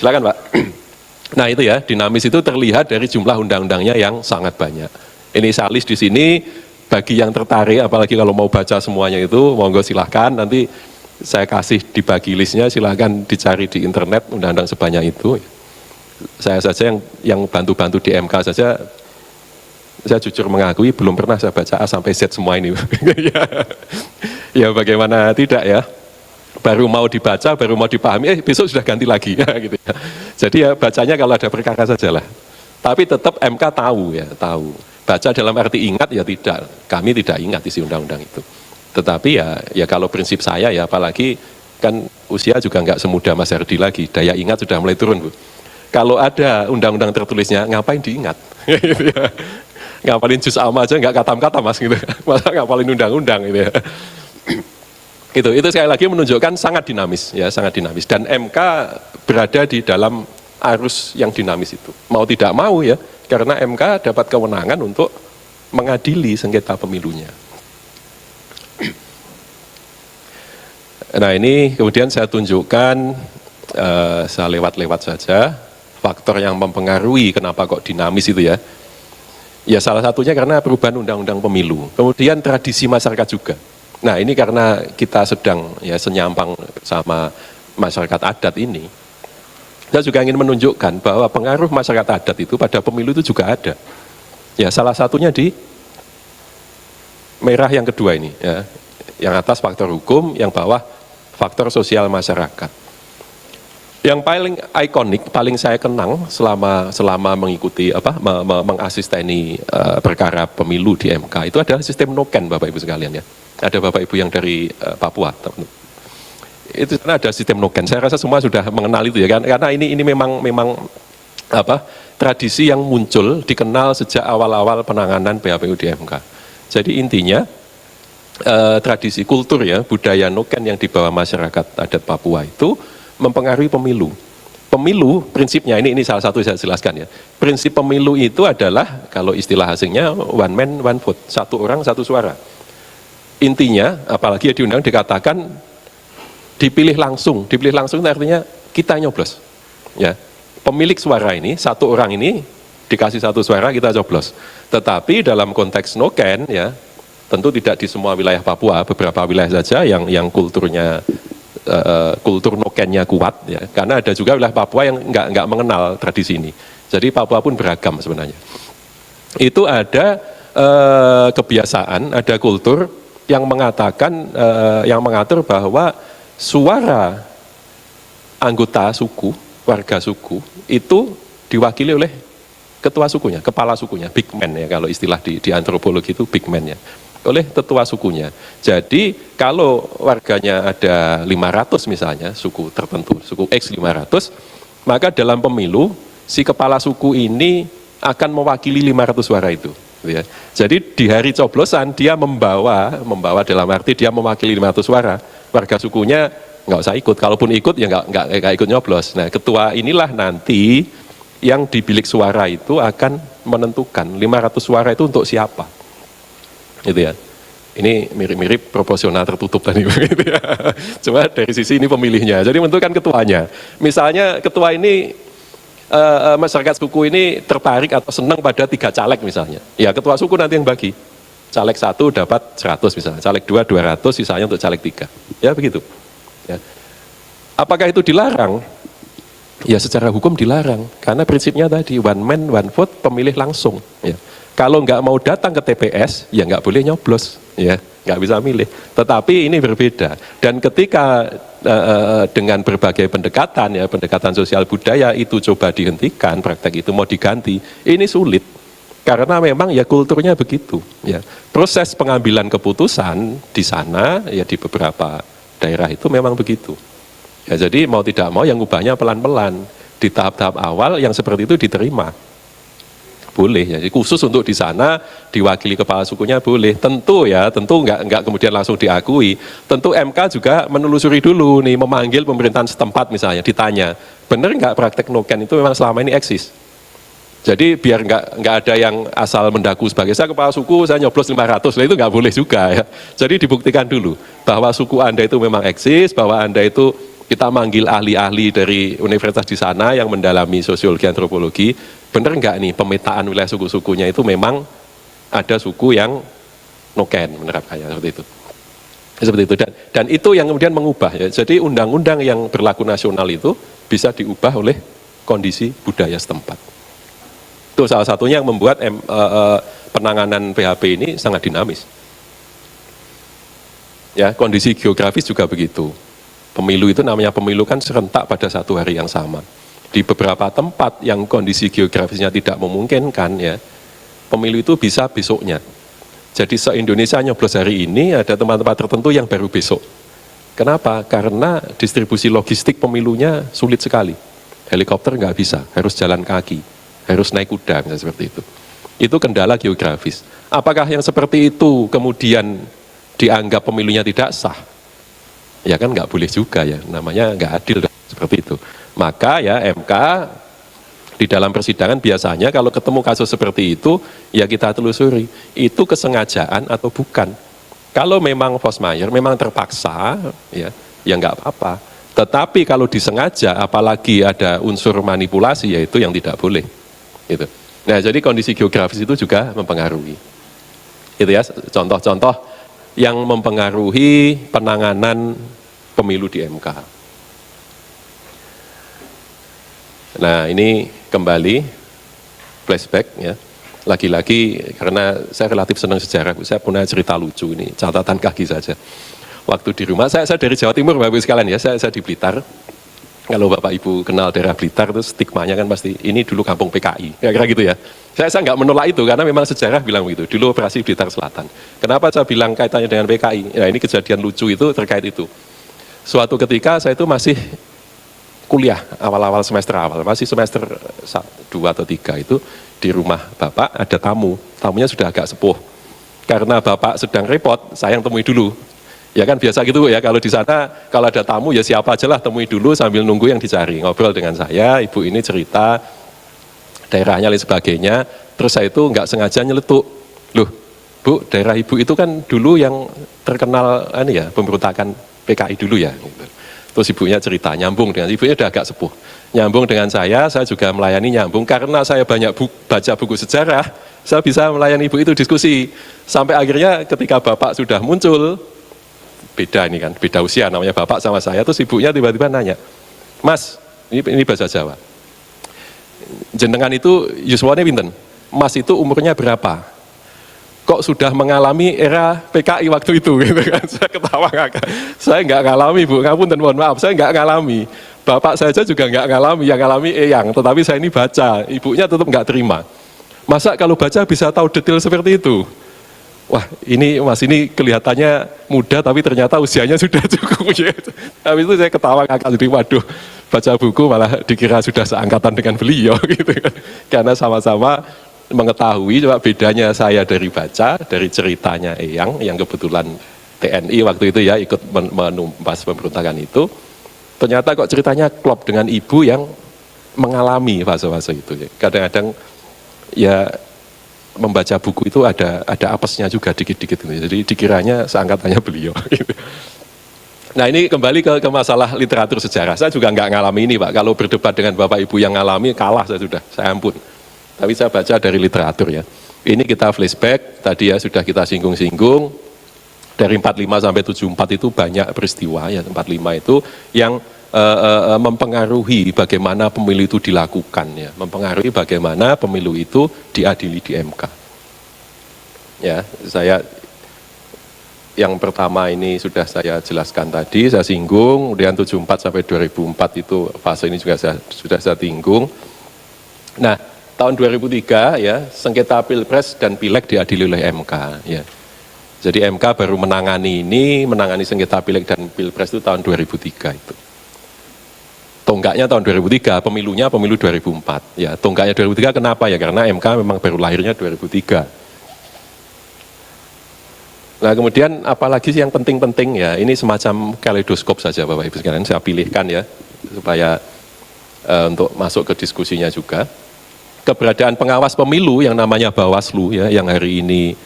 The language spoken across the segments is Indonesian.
Silakan Pak. Nah itu ya, dinamis itu terlihat dari jumlah undang-undangnya yang sangat banyak. Inisialis di sini, bagi yang tertarik, apalagi kalau mau baca semuanya itu, monggo silahkan, nanti saya kasih dibagi listnya, silahkan dicari di internet undang-undang sebanyak itu. Saya saja yang bantu-bantu di MK saja, saya jujur mengakui belum pernah saya baca A sampai Z semua ini. Ya bagaimana tidak ya. Baru mau dibaca, baru mau dipahami, besok sudah ganti lagi ya, gitu ya. Jadi ya bacanya kalau ada perkara saja lah. Tapi tetap MK tahu ya, tahu. Baca dalam arti ingat ya tidak. Kami tidak ingat isi undang-undang itu. Tetapi ya kalau prinsip saya ya, apalagi kan usia juga nggak semudah Mas Herdi lagi. Daya ingat sudah mulai turun Bu. Kalau ada undang-undang tertulisnya, ngapain diingat? Ngapalin juz amma aja nggak katam-katam Mas gitu. Masa ngapalin undang-undang gitu ya. Itu sekali lagi menunjukkan sangat dinamis ya, sangat dinamis, dan MK berada di dalam arus yang dinamis itu, mau tidak mau ya, karena MK dapat kewenangan untuk mengadili sengketa pemilunya. Nah ini kemudian saya tunjukkan, saya lewat-lewat saja faktor yang mempengaruhi kenapa kok dinamis itu ya. Ya salah satunya karena perubahan undang-undang pemilu, kemudian tradisi masyarakat juga. Nah ini karena kita sedang ya senyampang sama masyarakat adat ini, saya juga ingin menunjukkan bahwa pengaruh masyarakat adat itu pada pemilu itu juga ada. Ya salah satunya di merah yang kedua ini, ya, yang atas faktor hukum, yang bawah faktor sosial masyarakat. Yang paling ikonik, paling saya kenang selama mengikuti mengasisteni perkara pemilu di MK itu adalah sistem noken Bapak Ibu sekalian ya. Ada Bapak Ibu yang dari Papua, itu ada sistem noken. Saya rasa semua sudah mengenal itu ya kan, karena ini memang tradisi yang muncul, dikenal sejak awal-awal penanganan PHPU di MK. Jadi intinya tradisi kultur ya, budaya noken yang dibawa masyarakat adat Papua itu mempengaruhi pemilu. Pemilu prinsipnya ini salah satu saya jelaskan ya. Prinsip pemilu itu adalah kalau istilah asingnya one man one vote, satu orang satu suara. Intinya, apalagi di undang dikatakan dipilih langsung artinya kita nyoblos. Ya, pemilik suara ini, satu orang ini dikasih satu suara kita coblos. Tetapi dalam konteks noken ya, tentu tidak di semua wilayah Papua, beberapa wilayah saja yang kulturnya kultur nokennya kuat ya, karena ada juga wilayah Papua yang nggak mengenal tradisi ini. Jadi Papua pun beragam sebenarnya. Itu ada kebiasaan, ada kultur yang mengatakan, yang mengatur bahwa suara anggota suku, warga suku, itu diwakili oleh ketua sukunya, kepala sukunya, big man ya, kalau istilah di antropologi itu big man ya, oleh tetua sukunya. Jadi kalau warganya ada 500 misalnya, suku tertentu, suku X 500, maka dalam pemilu, si kepala suku ini akan mewakili 500 suara itu. Ya. Jadi di hari coblosan dia membawa dalam arti dia mewakili 500 suara, warga sukunya nggak usah ikut, kalaupun ikut ya nggak ikut nyoblos. Nah ketua inilah nanti yang di bilik suara itu akan menentukan 500 suara itu untuk siapa, gitu ya. Ini mirip-mirip proporsional tertutup tadi, gitu ya. Cuma dari sisi ini pemilihnya, jadi menentukan ketuanya. Misalnya ketua ini masyarakat suku ini tertarik atau senang pada 3 caleg misalnya, ya ketua suku nanti yang bagi, caleg 1 dapat 100 misalnya, caleg 2 200, sisanya untuk caleg 3, ya begitu ya. Apakah itu dilarang? Ya secara hukum dilarang, karena prinsipnya tadi one man one vote, pemilih langsung ya. Kalau nggak mau datang ke TPS ya nggak boleh nyoblos ya, nggak bisa milih. Tetapi ini berbeda, dan ketika dengan berbagai pendekatan ya, pendekatan sosial budaya itu coba dihentikan, praktek itu mau diganti, ini sulit karena memang ya kulturnya begitu ya. Proses pengambilan keputusan di sana ya, di beberapa daerah itu memang begitu ya. Jadi mau tidak mau yang ngubahnya pelan-pelan, di tahap-tahap awal yang seperti itu diterima boleh ya. Jadi khusus untuk di sana diwakili kepala sukunya boleh, tentu ya, tentu nggak kemudian langsung diakui. Tentu MK juga menelusuri dulu nih, memanggil pemerintahan setempat misalnya, ditanya benar nggak praktek noken itu memang selama ini eksis. Jadi biar nggak ada yang asal mendaku sebagai saya kepala suku, saya nyoblos 500, nah itu nggak boleh juga ya. Jadi dibuktikan dulu bahwa suku Anda itu memang eksis, bahwa Anda itu kita manggil ahli-ahli dari universitas di sana yang mendalami sosiologi antropologi, bener nggak nih pemetaan wilayah suku-sukunya itu memang ada suku yang noken menerapkannya seperti itu. Seperti itu, dan itu yang kemudian mengubah ya. Jadi undang-undang yang berlaku nasional itu bisa diubah oleh kondisi budaya setempat. Itu salah satunya yang membuat penanganan PHP ini sangat dinamis. Ya, kondisi geografis juga begitu. Pemilu itu namanya pemilu kan serentak pada satu hari yang sama. Di beberapa tempat yang kondisi geografisnya tidak memungkinkan ya, pemilu itu bisa besoknya. Jadi se-Indonesia nyoblos hari ini, ada tempat-tempat tertentu yang baru besok. Kenapa? Karena distribusi logistik pemilunya sulit sekali. Helikopter nggak bisa, harus jalan kaki, harus naik kuda, misalnya seperti itu. Itu kendala geografis. Apakah yang seperti itu kemudian dianggap pemilunya tidak sah? Ya kan nggak boleh juga ya, namanya nggak adil seperti itu. Maka ya MK di dalam persidangan biasanya kalau ketemu kasus seperti itu, ya kita telusuri, itu kesengajaan atau bukan. Kalau memang force majeure, memang terpaksa, ya nggak apa-apa. Tetapi kalau disengaja, apalagi ada unsur manipulasi, ya itu yang tidak boleh. Gitu. Nah, jadi kondisi geografis itu juga mempengaruhi. Itu ya, contoh-contoh yang mempengaruhi penanganan pemilu di MK. Nah, ini kembali flashback ya. Lagi-lagi karena saya relatif senang sejarah, saya punya cerita lucu ini, catatan kaki saja. Waktu di rumah, saya dari Jawa Timur Bapak Ibu sekalian ya, saya di Blitar. Kalau Bapak Ibu kenal daerah Blitar, itu stigmanya kan pasti, ini dulu kampung PKI, kira-kira gitu ya. Saya nggak menolak itu, karena memang sejarah bilang begitu, dulu operasi Blitar Selatan. Kenapa saya bilang kaitannya dengan PKI? Ya ini kejadian lucu itu terkait itu. Suatu ketika saya itu masih kuliah, awal-awal semester awal, masih semester 2 atau 3 itu, di rumah Bapak ada tamu, tamunya sudah agak sepuh. Karena Bapak sedang repot, saya yang temui dulu. Ya kan biasa gitu ya, kalau di sana kalau ada tamu ya siapa aja lah temui dulu sambil nunggu yang dicari, ngobrol dengan saya, ibu ini cerita daerahnya lain sebagainya, terus saya itu nggak sengaja nyeletuk, loh Bu, daerah ibu itu kan dulu yang terkenal ini ya, pemberontakan PKI dulu ya. Gitu. Terus ibunya cerita, nyambung dengan, ibunya udah agak sepuh, nyambung dengan saya juga melayani nyambung, karena saya banyak baca buku sejarah, saya bisa melayani ibu itu diskusi, sampai akhirnya ketika Bapak sudah muncul, beda ini kan, beda usia namanya Bapak sama saya, terus ibunya tiba-tiba nanya, Mas, ini bahasa Jawa, jenengan itu yuswane pinten? Mas itu umurnya berapa? Kok sudah mengalami era PKI waktu itu? Gitu kan. Saya ketawa ngakak. Saya nggak ngalami Bu, ngapunten mohon maaf, saya nggak ngalami. Bapak saja juga nggak ngalami, yang ngalami Eyang, tetapi saya ini baca, ibunya tetap nggak terima. Masa kalau baca bisa tahu detail seperti itu? Wah ini Mas ini kelihatannya muda tapi ternyata usianya sudah cukup ya. Habis itu saya ketawa ngakak, jadi waduh baca buku malah dikira sudah seangkatan dengan beliau gitu kan. Karena sama-sama mengetahui coba bedanya saya dari baca, dari ceritanya Eyang yang kebetulan TNI waktu itu ya ikut menumpas pemberontakan itu. Ternyata kok ceritanya klop dengan ibu yang mengalami fase-fase itu. Kadang-kadang ya membaca buku itu ada apesnya juga dikit-dikit gitu. Jadi dikiranya seangkatannya beliau gitu. Nah ini kembali ke masalah literatur sejarah. Saya juga nggak ngalami ini Pak. Kalau berdebat dengan Bapak Ibu yang ngalami kalah saya sudah, saya ampun. Tapi saya baca dari literatur ya. Ini kita flashback, tadi ya sudah kita singgung-singgung. Dari 45 sampai 74 itu banyak peristiwa ya, 45 itu yang mempengaruhi bagaimana pemilu itu dilakukan ya, mempengaruhi bagaimana pemilu itu diadili di MK. Ya, saya yang pertama ini sudah saya jelaskan tadi, saya singgung, kemudian 74 sampai 2004 itu fase ini juga sudah saya singgung. Nah, tahun 2003 ya, sengketa Pilpres dan Pileg diadili oleh MK ya. Jadi MK baru menangani sengketa Pileg dan Pilpres itu tahun 2003 itu. Tonggaknya tahun 2003, pemilunya pemilu 2004. Ya, tonggaknya 2003 kenapa ya? Karena MK memang baru lahirnya 2003. Nah, kemudian apalagi sih yang penting-penting ya, ini semacam kaleidoskop saja Bapak Ibu sekalian, saya pilihkan ya, supaya untuk masuk ke diskusinya juga. Keberadaan pengawas pemilu yang namanya Bawaslu ya, yang hari ini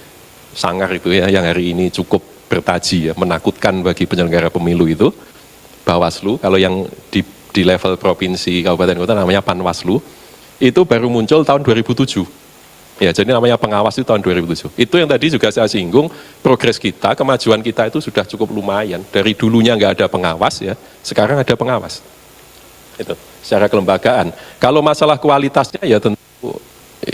sangar itu ya, yang hari ini cukup bertaji ya, menakutkan bagi penyelenggara pemilu itu Bawaslu, kalau yang di level provinsi, kabupaten, kota namanya Panwaslu, itu baru muncul tahun 2007. Ya, jadi namanya pengawas itu tahun 2007. Itu yang tadi juga saya singgung, progres kita, kemajuan kita itu sudah cukup lumayan. Dari dulunya nggak ada pengawas ya, sekarang ada pengawas. Itu secara kelembagaan. Kalau masalah kualitasnya ya tentu,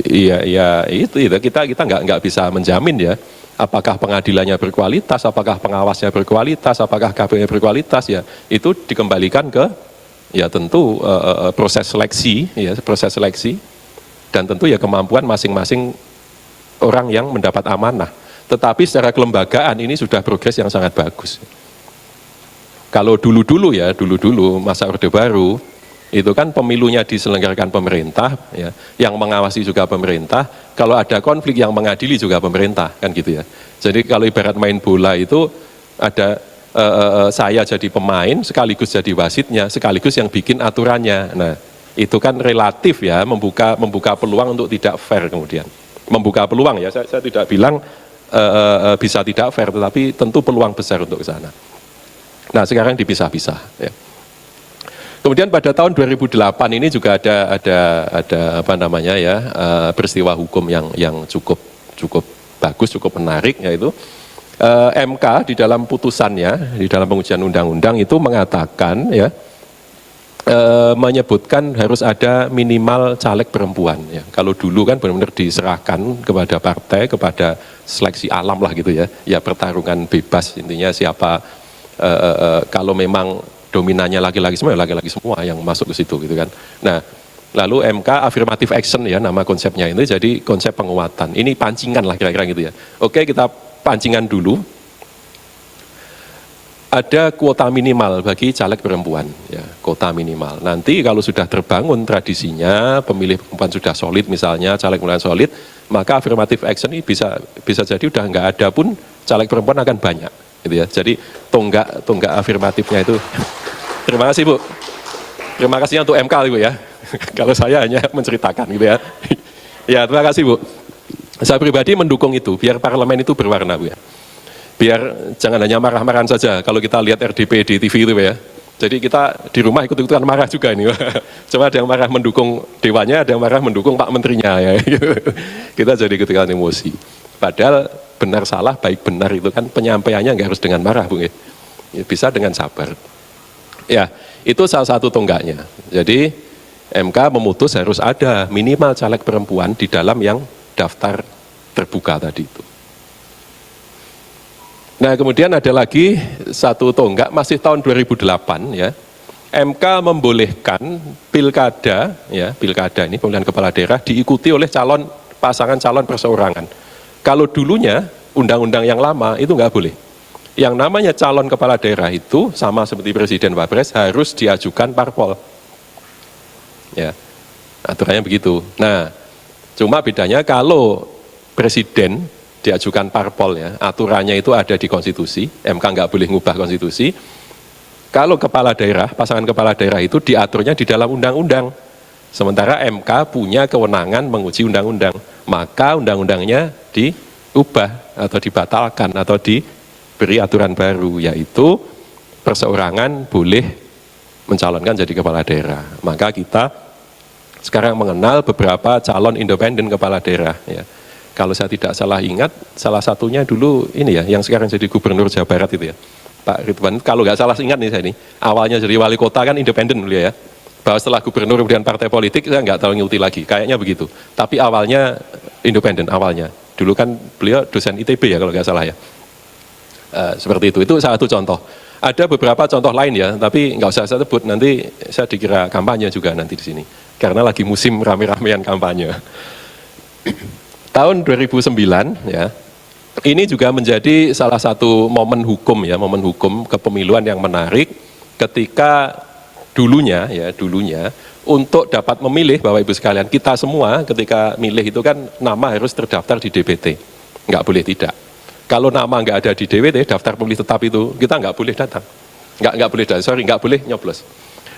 ya itu kita nggak bisa menjamin ya. Apakah pengadilannya berkualitas, apakah pengawasnya berkualitas, apakah KPU-nya berkualitas, ya itu dikembalikan ke ya tentu proses seleksi, dan tentu ya kemampuan masing-masing orang yang mendapat amanah. Tetapi secara kelembagaan ini sudah progres yang sangat bagus. Kalau dulu masa Orde Baru itu kan pemilunya diselenggarakan pemerintah, ya, yang mengawasi juga pemerintah. Kalau ada konflik yang mengadili juga pemerintah, kan gitu ya. Jadi kalau ibarat main bola itu ada saya jadi pemain, sekaligus jadi wasitnya, sekaligus yang bikin aturannya. Nah, itu kan relatif ya, membuka peluang untuk tidak fair kemudian. Membuka peluang ya, saya tidak bilang bisa tidak fair, tetapi tentu peluang besar untuk ke sana. Nah, sekarang dipisah-pisah. Ya. Kemudian pada tahun 2008 ini juga ada apa namanya ya, peristiwa hukum yang cukup bagus, cukup menarik, yaitu MK di dalam putusannya, di dalam pengujian undang-undang itu mengatakan ya, menyebutkan harus ada minimal caleg perempuan ya. Kalau dulu kan benar-benar diserahkan kepada partai, kepada seleksi alam lah gitu ya, ya pertarungan bebas, intinya siapa kalau memang dominannya laki-laki semua yang masuk ke situ gitu kan. Nah, lalu MK affirmative action ya nama konsepnya ini, jadi konsep penguatan. Ini pancingan lah kira-kira gitu ya. Oke, kita pancingan dulu. Ada kuota minimal bagi caleg perempuan ya, kuota minimal. Nanti kalau sudah terbangun tradisinya, pemilih perempuan sudah solid misalnya, caleg perempuan solid, maka affirmative action ini bisa jadi udah nggak ada pun caleg perempuan akan banyak gitu ya. Jadi tonggak afirmatifnya itu. Terima kasih Bu. Terima kasih untuk MK Ibu ya. Kalau saya hanya menceritakan gitu ya. Ya, terima kasih Bu. Saya pribadi mendukung itu, biar parlemen itu berwarna Bu ya. Biar jangan hanya marah-marahan saja kalau kita lihat RDP di TV itu ya. Jadi kita di rumah ikut-ikutan marah juga ini. Cuma ada yang marah mendukung dewannya, ada yang marah mendukung Pak Menterinya ya. Kita jadi ikut-ikutan emosi. Padahal benar salah, baik benar itu kan penyampaiannya nggak harus dengan marah Bu ya. Bisa dengan sabar. Ya, itu salah satu tonggaknya. Jadi MK memutus harus ada minimal caleg perempuan di dalam yang daftar terbuka tadi itu. Nah, kemudian ada lagi satu tonggak masih tahun 2008 ya. MK membolehkan pilkada ya, pilkada ini pemilihan kepala daerah diikuti oleh pasangan calon perseorangan. Kalau dulunya undang-undang yang lama itu nggak boleh. Yang namanya calon kepala daerah itu sama seperti presiden wapres harus diajukan parpol. Ya, aturannya begitu. Nah, cuma bedanya kalau presiden diajukan parpol ya, aturannya itu ada di konstitusi, MK nggak boleh ngubah konstitusi. Kalau kepala daerah, pasangan kepala daerah itu diaturnya di dalam undang-undang. Sementara MK punya kewenangan menguji undang-undang, maka undang-undangnya diubah atau dibatalkan atau diberi aturan baru, yaitu perseorangan boleh mencalonkan jadi kepala daerah. Maka kita sekarang mengenal beberapa calon independen kepala daerah ya. Kalau saya tidak salah ingat, salah satunya dulu ini ya, yang sekarang jadi gubernur Jawa Barat itu ya, Pak Ridwan. Kalau nggak salah ingat nih saya ini, awalnya jadi wali kota kan independen dulu ya. Bahwa setelah gubernur kemudian partai politik, saya nggak tahu ngikuti lagi, kayaknya begitu. Tapi awalnya independen awalnya. Dulu kan beliau dosen ITB ya kalau nggak salah ya. Seperti itu salah satu contoh. Ada beberapa contoh lain ya, tapi nggak usah saya sebut, nanti saya dikira kampanye juga nanti di sini. Karena lagi musim rame-ramean kampanye. Tahun 2009 ya, ini juga menjadi salah satu momen hukum ya, momen hukum kepemiluan yang menarik ketika dulunya untuk dapat memilih, Bapak Ibu sekalian, kita semua ketika milih itu kan nama harus terdaftar di DPT, nggak boleh tidak. Kalau nama nggak ada di DPT, daftar pemilih tetap itu, kita nggak boleh datang, nggak boleh nyoblos.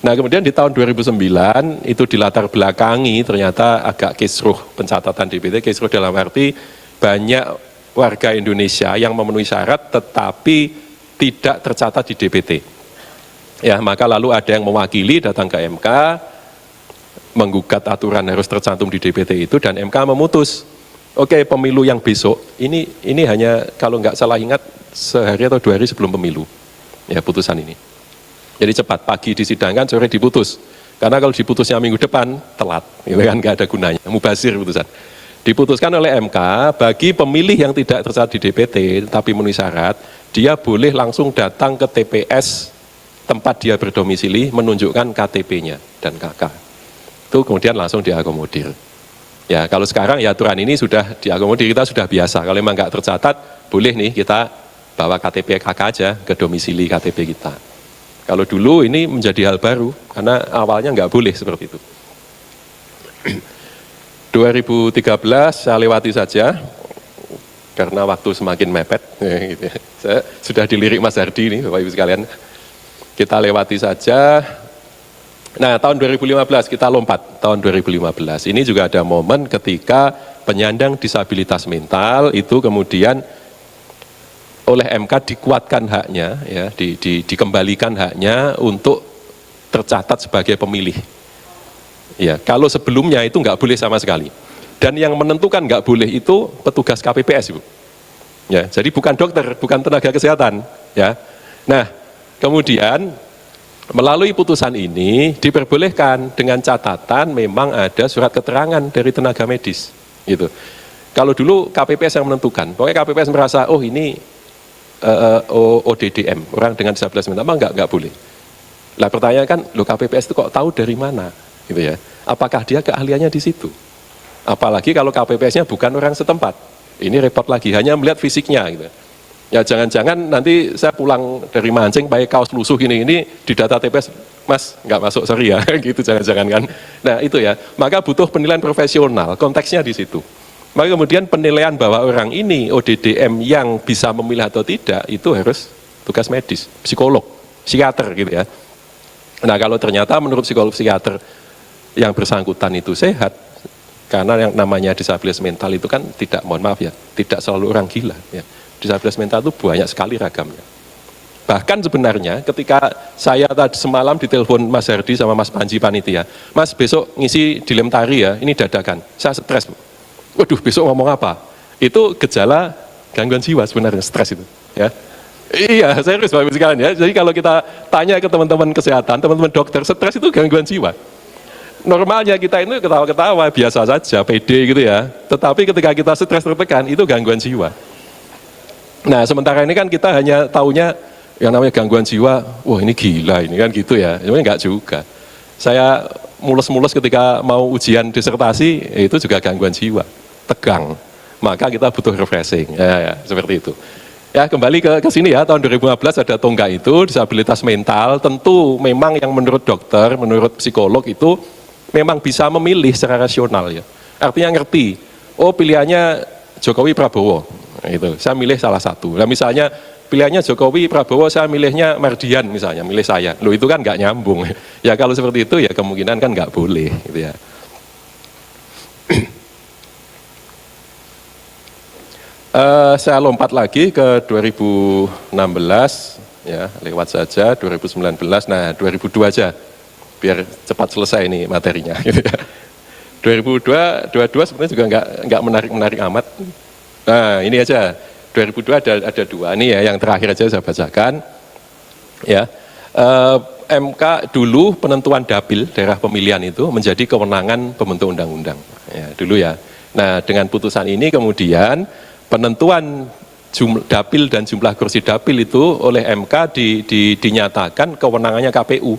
Nah, kemudian di tahun 2009 itu dilatar belakangi ternyata agak kisruh pencatatan DPT, kisruh dalam arti banyak warga Indonesia yang memenuhi syarat tetapi tidak tercatat di DPT. Ya, maka lalu ada yang mewakili datang ke MK, menggugat aturan harus tercantum di DPT itu, dan MK memutus. Oke, pemilu yang besok, ini hanya kalau nggak salah ingat sehari atau 2 hari sebelum pemilu, ya putusan ini. Jadi cepat, pagi disidangkan, sore diputus. Karena kalau diputusnya minggu depan, telat, gitu kan, nggak ada gunanya, mubazir putusan. Diputuskan oleh MK, bagi pemilih yang tidak tercatat di DPT, tapi memenuhi syarat, dia boleh langsung datang ke TPS tempat dia berdomisili, menunjukkan KTP-nya dan KK. Itu kemudian langsung diakomodir. Ya, kalau sekarang ya aturan ini sudah diakomodir, kita sudah biasa. Kalau memang nggak tercatat, boleh nih kita bawa KTP KK aja ke domisili KTP kita. Kalau dulu ini menjadi hal baru, karena awalnya nggak boleh seperti itu. 2013 saya lewati saja, karena waktu semakin mepet. Gitu ya. Saya sudah dilirik Mas Hardi ini, Bapak Ibu sekalian. Kita lewati saja. Nah, tahun 2015 kita lompat, tahun 2015. Ini juga ada momen ketika penyandang disabilitas mental itu kemudian oleh MK dikuatkan haknya, ya, dikembalikan haknya untuk tercatat sebagai pemilih. Ya, kalau sebelumnya itu nggak boleh sama sekali. Dan yang menentukan nggak boleh itu petugas KPPS, Ibu. Ya, jadi bukan dokter, bukan tenaga kesehatan. Ya, nah. Kemudian melalui putusan ini diperbolehkan dengan catatan memang ada surat keterangan dari tenaga medis, gitu. Kalau dulu KPPS yang menentukan, pokoknya KPPS merasa oh ini ODDM, orang dengan disabilitas mental, enggak boleh. Lah pertanyaan kan, lo KPPS itu kok tahu dari mana, gitu ya? Apakah dia keahliannya di situ? Apalagi kalau KPPS-nya bukan orang setempat, ini repot lagi, hanya melihat fisiknya, gitu. Ya jangan-jangan nanti saya pulang dari mancing pakai kaos lusuh ini di data TPS, Mas nggak masuk, sorry ya, gitu jangan-jangan kan. Nah itu ya, maka butuh penilaian profesional, konteksnya di situ. Maka kemudian penilaian bahwa orang ini ODDM yang bisa memilih atau tidak, itu harus tugas medis, psikolog, psikiater gitu ya. Nah kalau ternyata menurut psikolog psikiater yang bersangkutan itu sehat, karena yang namanya disabilitas mental itu kan tidak, mohon maaf ya, tidak selalu orang gila ya. Disabilitas mental itu banyak sekali ragamnya. Bahkan sebenarnya ketika saya tadi semalam ditelepon Mas Hardi sama Mas Panji panitia, Mas besok ngisi di Lemtari ya, ini dadakan, saya stres. Waduh besok ngomong apa? Itu gejala gangguan jiwa sebenarnya, stres itu. Ya. Iya, saya harus Bapak Ibu sekalian ya. Jadi kalau kita tanya ke teman-teman kesehatan, teman-teman dokter, stres itu gangguan jiwa. Normalnya kita ini ketawa-ketawa, biasa saja, pede gitu ya. Tetapi ketika kita stres tertekan, itu gangguan jiwa. Nah sementara ini kan kita hanya taunya yang namanya gangguan jiwa, wah ini gila ini kan gitu ya, sebenarnya enggak juga. Saya mulus-mulus ketika mau ujian disertasi, itu juga gangguan jiwa, tegang. Maka kita butuh refreshing, ya, seperti itu. Ya kembali ke sini ya, tahun 2015 ada tonggak itu, disabilitas mental, tentu memang yang menurut dokter, menurut psikolog itu memang bisa memilih secara rasional ya. Artinya ngerti, oh pilihannya Jokowi Prabowo. Itu saya milih salah satu. Nah misalnya pilihannya Jokowi Prabowo, saya milihnya Mardian misalnya, milih saya. Loh itu kan nggak nyambung. Ya kalau seperti itu ya kemungkinan kan nggak boleh gitu ya. Saya lompat lagi ke 2016 ya, lewat saja 2019. Nah 2002 aja biar cepat selesai ini materinya gitu ya. 2022 sebenarnya juga nggak menarik amat. Nah ini aja 2002 ada dua, ini ya yang terakhir aja saya bacakan ya. MK dulu penentuan dapil daerah pemilihan itu menjadi kewenangan pembentuk undang-undang ya, dulu ya. Nah dengan putusan ini kemudian penentuan dapil dan jumlah kursi dapil itu oleh MK dinyatakan kewenangannya KPU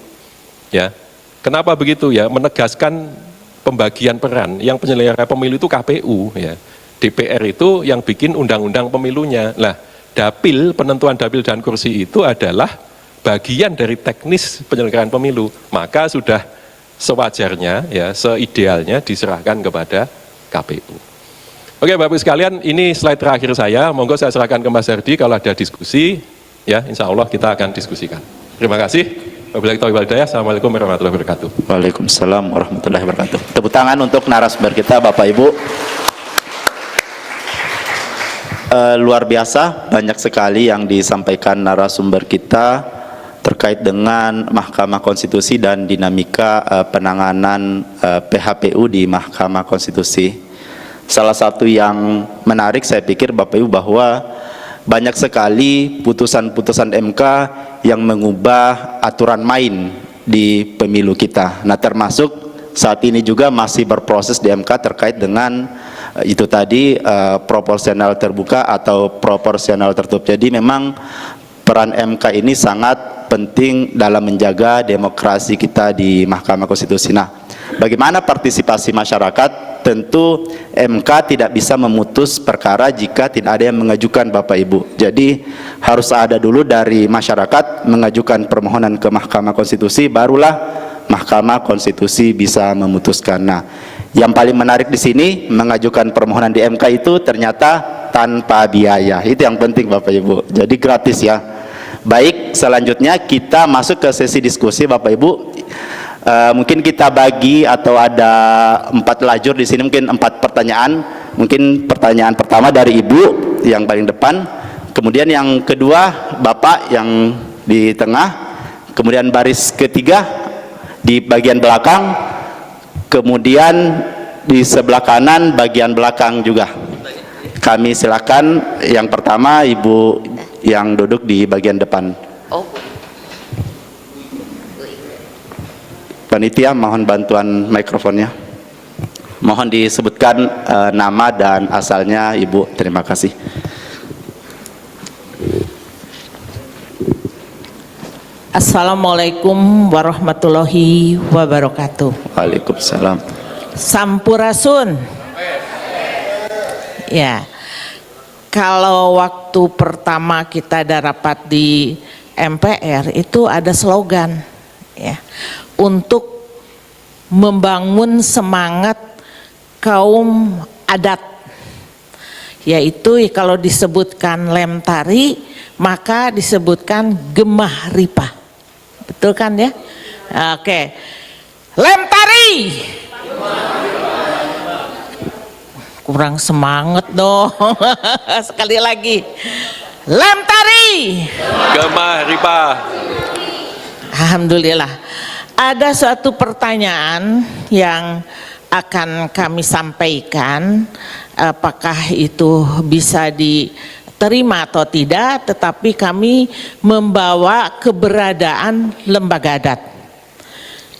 ya. Kenapa begitu ya, menegaskan pembagian peran, yang penyelenggara pemilu itu KPU ya. DPR itu yang bikin undang-undang pemilunya. Nah, dapil, penentuan dapil dan kursi itu adalah bagian dari teknis penyelenggaraan pemilu. Maka sudah sewajarnya, ya, seidealnya diserahkan kepada KPU. Oke, Bapak Ibu sekalian, ini slide terakhir saya. Monggo saya serahkan ke Mas Hardi, kalau ada diskusi, ya, insya Allah kita akan diskusikan. Terima kasih. Wabillahi taufiq wal hidayah. Assalamualaikum warahmatullahi wabarakatuh. Waalaikumsalam warahmatullahi wabarakatuh. Tepuk tangan untuk narasumber kita, Bapak Ibu. Luar biasa, banyak sekali yang disampaikan narasumber kita terkait dengan Mahkamah Konstitusi dan dinamika penanganan PHPU di Mahkamah Konstitusi. Salah satu yang menarik saya pikir Bapak Ibu bahwa banyak sekali putusan-putusan MK yang mengubah aturan main di pemilu kita. Nah, termasuk saat ini juga masih berproses di MK terkait dengan itu tadi proporsional terbuka atau proporsional tertutup. Jadi memang peran MK ini sangat penting dalam menjaga demokrasi kita di Mahkamah Konstitusi. Nah, bagaimana partisipasi masyarakat? Tentu MK tidak bisa memutus perkara jika tidak ada yang mengajukan Bapak Ibu. Jadi harus ada dulu dari masyarakat mengajukan permohonan ke Mahkamah Konstitusi, barulah Mahkamah Konstitusi bisa memutuskan. Nah, yang paling menarik di sini mengajukan permohonan di MK itu ternyata tanpa biaya. Itu yang penting Bapak Ibu. Jadi gratis ya. Baik, selanjutnya kita masuk ke sesi diskusi Bapak Ibu. Mungkin kita bagi atau ada 4 lajur di sini, mungkin 4 pertanyaan. Mungkin pertanyaan pertama dari Ibu yang paling depan, kemudian yang kedua Bapak yang di tengah, kemudian baris ketiga di bagian belakang, kemudian di sebelah kanan bagian belakang juga. Kami silakan yang pertama Ibu yang duduk di bagian depan. Panitia mohon bantuan mikrofonnya. Mohon disebutkan nama dan asalnya Ibu. Terima kasih. Assalamualaikum warahmatullahi wabarakatuh. Waalaikumsalam. Sampurasun. Ya, kalau waktu pertama kita ada rapat di MPR itu ada slogan, ya, untuk membangun semangat kaum adat, yaitu kalau disebutkan lem tari maka disebutkan gemah ripah, betul kan ya? Oke, lem tari. Kurang semangat dong. Sekali lagi, lem tari, Gemah ripah. alhamdulillah. Ada suatu pertanyaan yang akan kami sampaikan, apakah itu bisa diterima atau tidak, tetapi kami membawa keberadaan lembaga adat.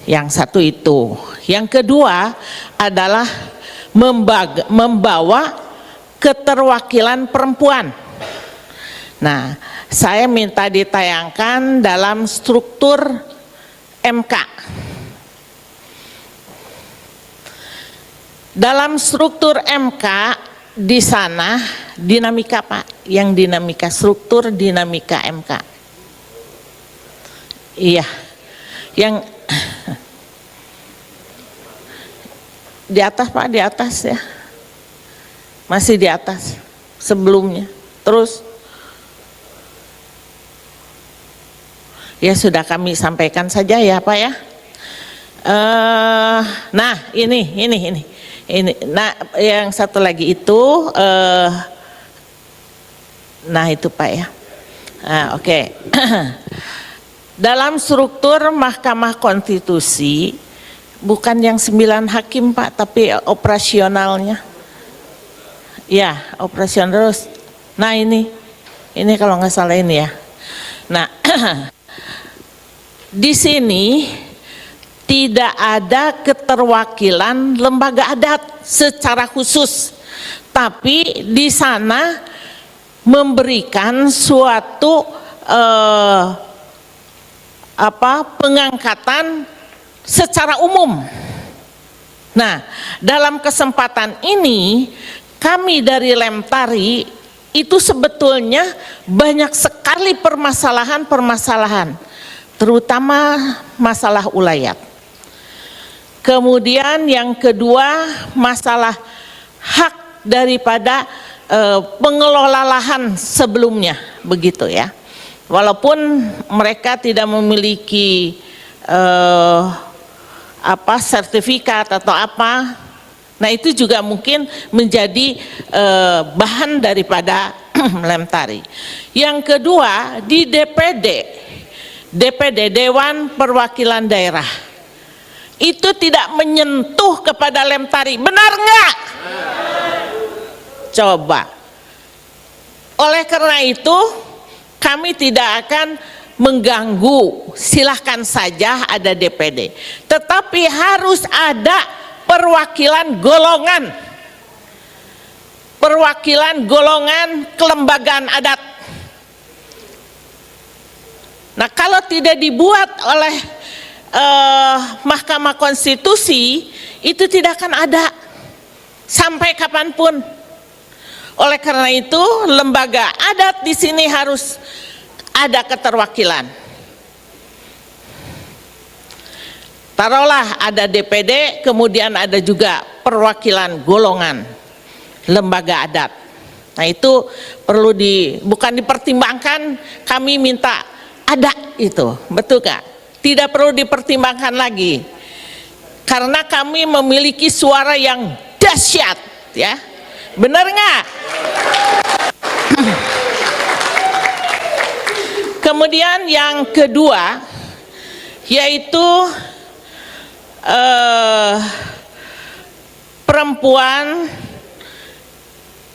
Yang satu itu. Yang kedua adalah membawa keterwakilan perempuan. Nah, saya minta ditayangkan dalam struktur MK. Dalam struktur MK di sana dinamika Pak, yang dinamika struktur dinamika MK. Iya, yang di atas Pak, di atas ya, masih di atas sebelumnya. Terus ya sudah kami sampaikan saja ya Pak ya. Nah ini. Nah yang satu lagi itu, nah itu Pak ya. Oke. Dalam struktur Mahkamah Konstitusi bukan yang 9 hakim Pak, tapi operasionalnya. Ya, operasional terus. Nah ini kalau nggak salah ini ya. Nah, di sini tidak ada keterwakilan lembaga adat secara khusus, tapi di sana memberikan suatu pengangkatan secara umum. Nah, dalam kesempatan ini kami dari Lem Tari itu sebetulnya banyak sekali permasalahan, terutama masalah ulayat. Kemudian yang kedua masalah hak daripada pengelola lahan sebelumnya, begitu ya. Walaupun mereka tidak memiliki sertifikat atau apa, nah itu juga mungkin menjadi bahan daripada Lem Tari. Yang kedua di DPD DPD, Dewan Perwakilan Daerah, itu tidak menyentuh kepada lem tari, benar nggak? Coba. Oleh karena itu kami tidak akan mengganggu, silahkan saja ada DPD, tetapi harus ada perwakilan golongan, kelembagaan adat. Nah, kalau tidak dibuat oleh Mahkamah Konstitusi, itu tidak akan ada sampai kapanpun. Oleh karena itu, lembaga adat di sini harus ada keterwakilan. Taruhlah ada DPD, kemudian ada juga perwakilan golongan lembaga adat. Nah, itu perlu bukan dipertimbangkan, kami minta ada itu, betul gak? Tidak perlu dipertimbangkan lagi, karena kami memiliki suara yang dahsyat, ya, benar nggak? Kemudian yang kedua, yaitu perempuan,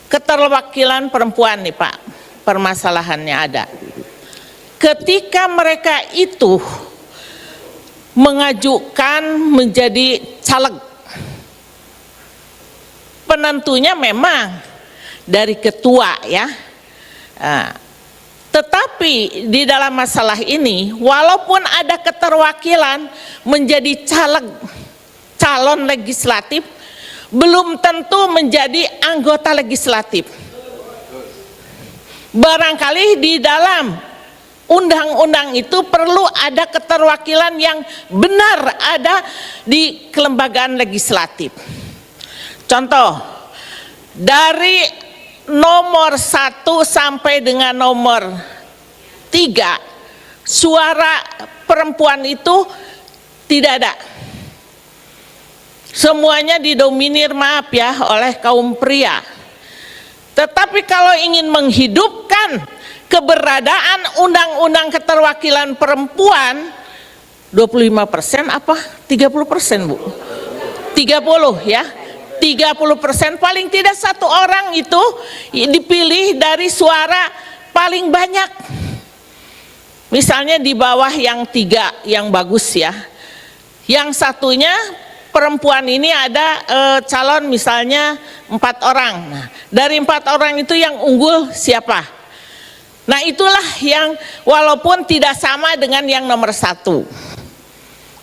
keterwakilan perempuan nih Pak, permasalahannya ada. Ketika mereka itu mengajukan menjadi caleg, penentunya memang dari ketua, ya. Tetapi di dalam masalah ini, walaupun ada keterwakilan menjadi calon legislatif, belum tentu menjadi anggota legislatif. Barangkali di dalam undang-undang itu perlu ada keterwakilan yang benar ada di kelembagaan legislatif. Contoh, dari nomor 1 sampai dengan nomor 3, suara perempuan itu tidak ada. Semuanya didominir, maaf ya, oleh kaum pria. Tetapi kalau ingin menghidupkan keberadaan undang-undang keterwakilan perempuan, 25% apa 30%, Bu? 30 ya, 30%, paling tidak satu orang itu dipilih dari suara paling banyak. Misalnya di bawah yang 3 yang bagus ya, yang satunya perempuan ini ada calon misalnya 4 orang. Nah, dari 4 orang itu yang unggul siapa? Nah, itulah yang walaupun tidak sama dengan yang nomor 1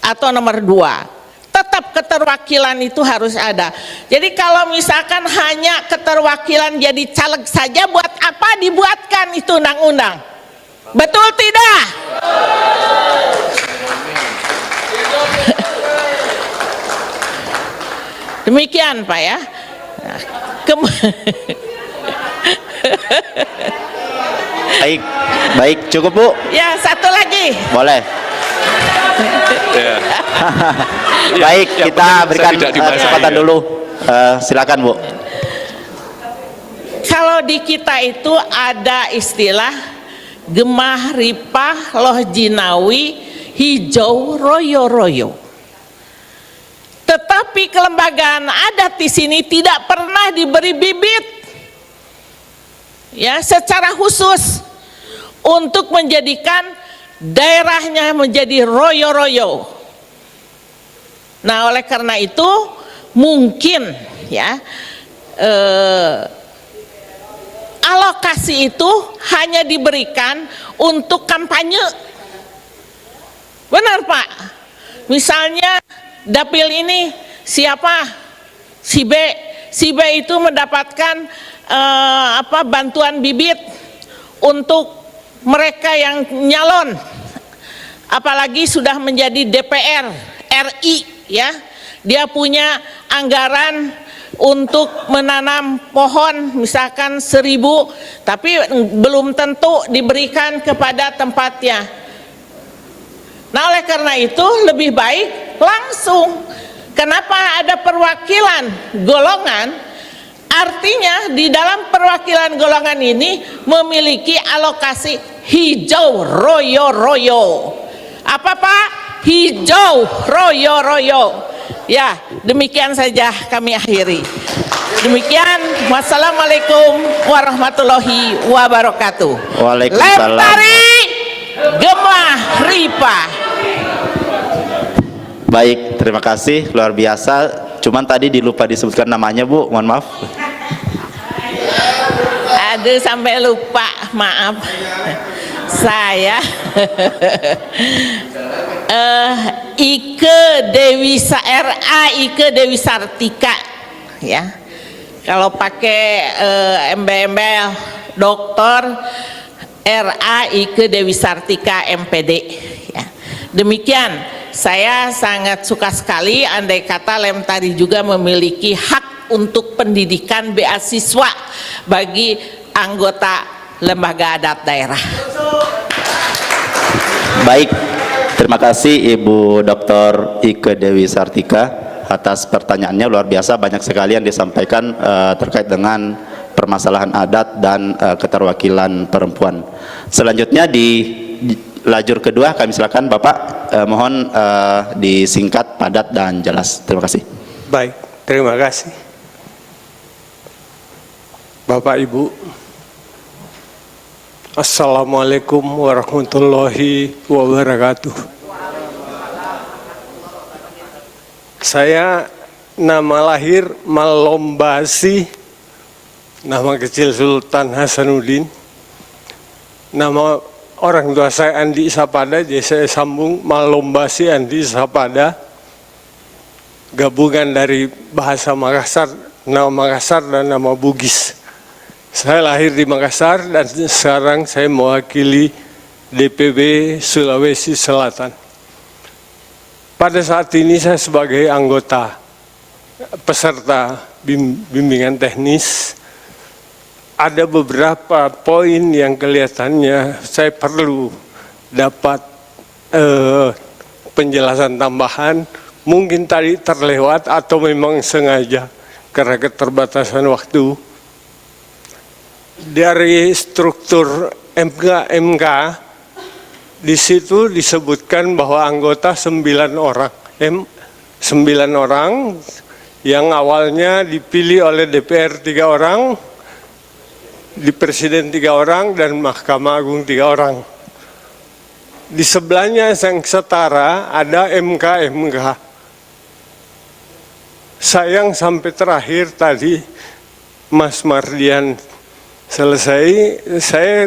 atau nomor 2, tetap keterwakilan itu harus ada. Jadi kalau misalkan hanya keterwakilan jadi caleg saja, buat apa dibuatkan itu undang-undang? Betul tidak? Demikian Pak ya. Baik, cukup Bu? Ya, satu lagi. Boleh. Ya. Baik, Ya, kita berikan kesempatan ya. dulu. Silakan Bu. Kalau di kita itu ada istilah Gemah Ripah Loh Jinawi Hijau Royo-royo. Tetapi kelembagaan adat di sini tidak pernah diberi bibit, ya, secara khusus untuk menjadikan daerahnya menjadi royo-royo. Nah, oleh karena itu mungkin ya alokasi itu hanya diberikan untuk kampanye. Benar Pak? Misalnya dapil ini siapa? Si B itu mendapatkan bantuan bibit untuk mereka yang nyalon, apalagi sudah menjadi DPR RI, ya, dia punya anggaran untuk menanam pohon misalkan 1000, tapi belum tentu diberikan kepada tempatnya. Nah, oleh karena itu lebih baik langsung. Kenapa ada perwakilan golongan? Artinya di dalam perwakilan golongan ini memiliki alokasi hijau royo-royo. Apa Pak? Hijau, royo-royo. Ya, demikian saja kami akhiri. Demikian, wassalamualaikum warahmatullahi wabarakatuh. Waalaikumsalam. Lestari Gemah Ripa. Baik, terima kasih, luar biasa. Cuman tadi dilupa disebutkan namanya, Bu, mohon maaf. Aduh, sampai lupa, maaf. Saya Ike Dewi RA Ike Dewi Sartika, ya. Kalau pakai embel-embel dokter RA Ike Dewi Sartika MPD, ya. Demikian, saya sangat suka sekali andai kata Lemtari juga memiliki hak untuk pendidikan beasiswa bagi anggota lembaga adat daerah. Baik, terima kasih Ibu Dr. Ike Dewi Sartika atas pertanyaannya, luar biasa, banyak sekali yang disampaikan terkait dengan permasalahan adat dan keterwakilan perempuan. Selanjutnya di lajur kedua kami silakan Bapak, mohon disingkat, padat dan jelas. Terima kasih. Baik, terima kasih. Bapak Ibu, Assalamualaikum warahmatullahi wabarakatuh. Saya nama lahir Malombasi, nama kecil Sultan Hasanuddin. Nama orang tua saya Andi Sapada, jadi saya sambung Malombasi Andi Sapada. Gabungan dari bahasa Makassar, nama Makassar dan nama Bugis. Saya lahir di Makassar dan sekarang saya mewakili DPB Sulawesi Selatan. Pada saat ini saya sebagai anggota peserta bimbingan teknis, ada beberapa poin yang kelihatannya saya perlu dapat penjelasan tambahan. Mungkin tadi terlewat atau memang sengaja karena keterbatasan waktu. Dari struktur MK di situ disebutkan bahwa anggota 9 orang, 9 orang yang awalnya dipilih oleh DPR 3 orang, di Presiden 3 orang, dan Mahkamah Agung 3 orang. Di sebelahnya yang setara ada MK. Sayang sampai terakhir tadi Mas Mardian selesai, saya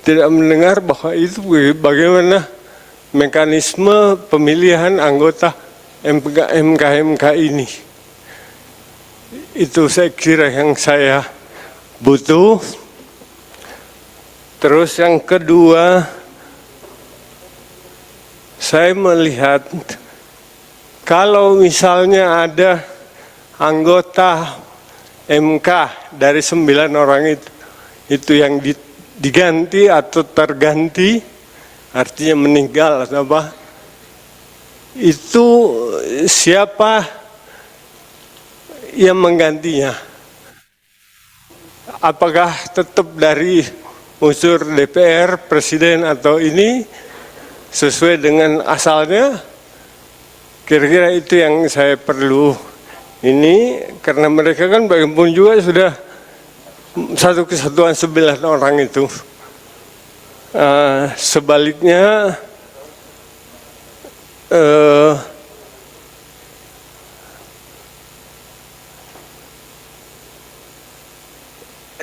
tidak mendengar bahwa itu bagaimana mekanisme pemilihan anggota MK ini. Itu saya kira yang saya butuh. Terus yang kedua, saya melihat kalau misalnya ada anggota MK dari 9 orang itu yang diganti atau terganti, artinya meninggal atau apa, itu siapa yang menggantinya? Apakah tetap dari unsur DPR, Presiden, atau ini sesuai dengan asalnya? Kira-kira itu yang saya perlu ini, karena mereka kan bagaimanapun juga sudah satu kesatuan 9 orang itu. Sebaliknya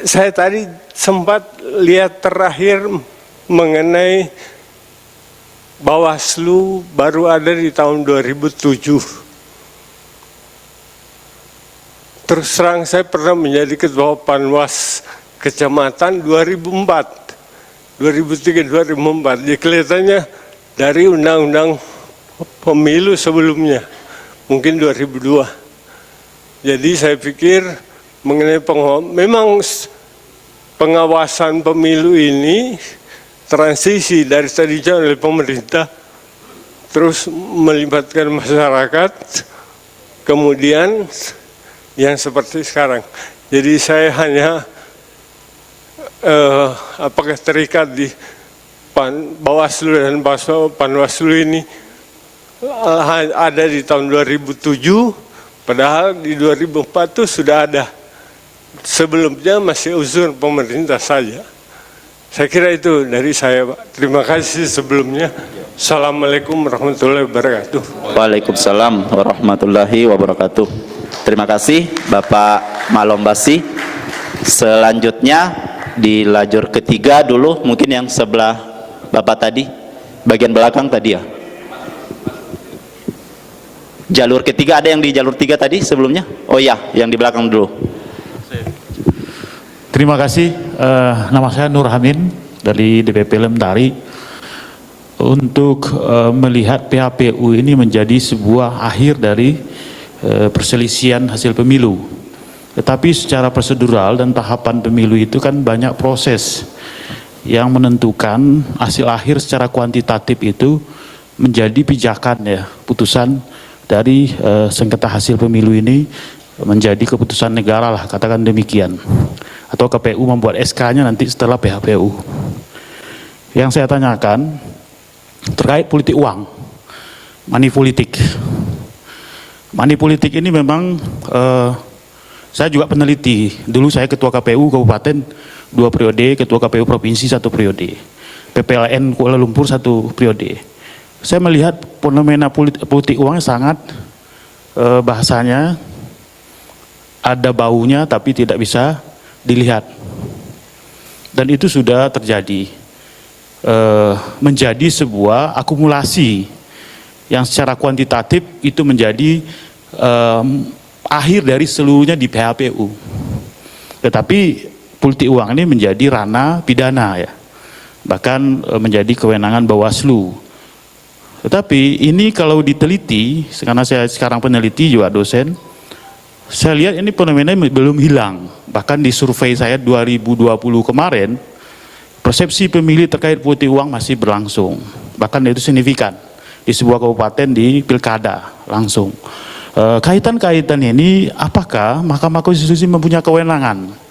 saya tadi sempat lihat terakhir mengenai Bawaslu baru ada di tahun 2007. Terus terang saya pernah menjadi ketua Panwas Kecamatan 2004, 2003-2004. Jadi kelihatannya dari undang-undang pemilu sebelumnya, mungkin 2002. Jadi saya pikir mengenai memang pengawasan pemilu ini transisi dari tadinya oleh pemerintah, terus melibatkan masyarakat, kemudian yang seperti sekarang. Jadi saya hanya apakah terikat di Bawaslu dan Panwaslu ini ada di tahun 2007, padahal di 2004 itu sudah ada. Sebelumnya masih unsur pemerintah saja. Saya kira itu dari saya, Pak. Terima kasih sebelumnya. Assalamualaikum warahmatullahi wabarakatuh. Waalaikumsalam warahmatullahi wabarakatuh. Terima kasih Bapak Malombasi. Selanjutnya di lajur ketiga dulu, mungkin yang sebelah Bapak tadi, bagian belakang tadi ya. Jalur ketiga, ada yang di jalur 3 tadi sebelumnya? Oh ya, yang di belakang dulu. Terima kasih. Nama saya Nur Hamid dari DPP Lemtari. Untuk melihat PHPU ini menjadi sebuah akhir dari perselisihan hasil pemilu. Tetapi secara prosedural dan tahapan pemilu itu kan banyak proses yang menentukan hasil akhir secara kuantitatif itu menjadi pijakan ya, putusan dari sengketa hasil pemilu ini menjadi keputusan negara lah, katakan demikian. Atau KPU membuat SK-nya nanti setelah PHPU. Yang saya tanyakan terkait politik uang, money politik. Money politik ini memang saya juga peneliti. Dulu saya ketua KPU Kabupaten 2 periode, ketua KPU Provinsi 1 periode, PPLN Kuala Lumpur 1 periode. Saya melihat fenomena politik uangnya sangat bahasanya ada baunya tapi tidak bisa dilihat. Dan itu sudah terjadi. Menjadi sebuah akumulasi yang secara kuantitatif itu menjadi akhir dari seluruhnya di PHPU. Tetapi politik uang ini menjadi ranah pidana ya, bahkan menjadi kewenangan Bawaslu. Tetapi ini kalau diteliti, karena saya sekarang peneliti juga dosen, saya lihat ini fenomena belum hilang. Bahkan di survei saya 2020 kemarin, persepsi pemilih terkait politik uang masih berlangsung, bahkan itu signifikan di sebuah kabupaten di pilkada langsung. Kaitan-kaitan ini, apakah Mahkamah Konstitusi mempunyai kewenangan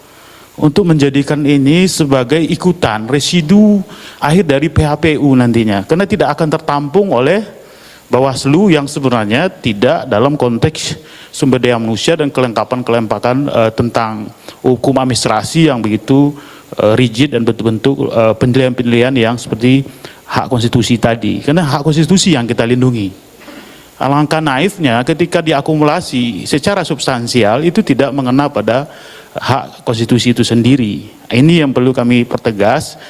untuk menjadikan ini sebagai ikutan residu akhir dari PHPU nantinya, karena tidak akan tertampung oleh Bawaslu yang sebenarnya tidak dalam konteks sumber daya manusia dan kelengkapan-kelengkapan tentang hukum administrasi yang begitu rigid dan bentuk-bentuk penilaian-penilaian yang seperti hak konstitusi tadi. Karena hak konstitusi yang kita lindungi. Alangkah naifnya ketika diakumulasi secara substansial itu tidak mengena pada hak konstitusi itu sendiri. Ini yang perlu kami pertegas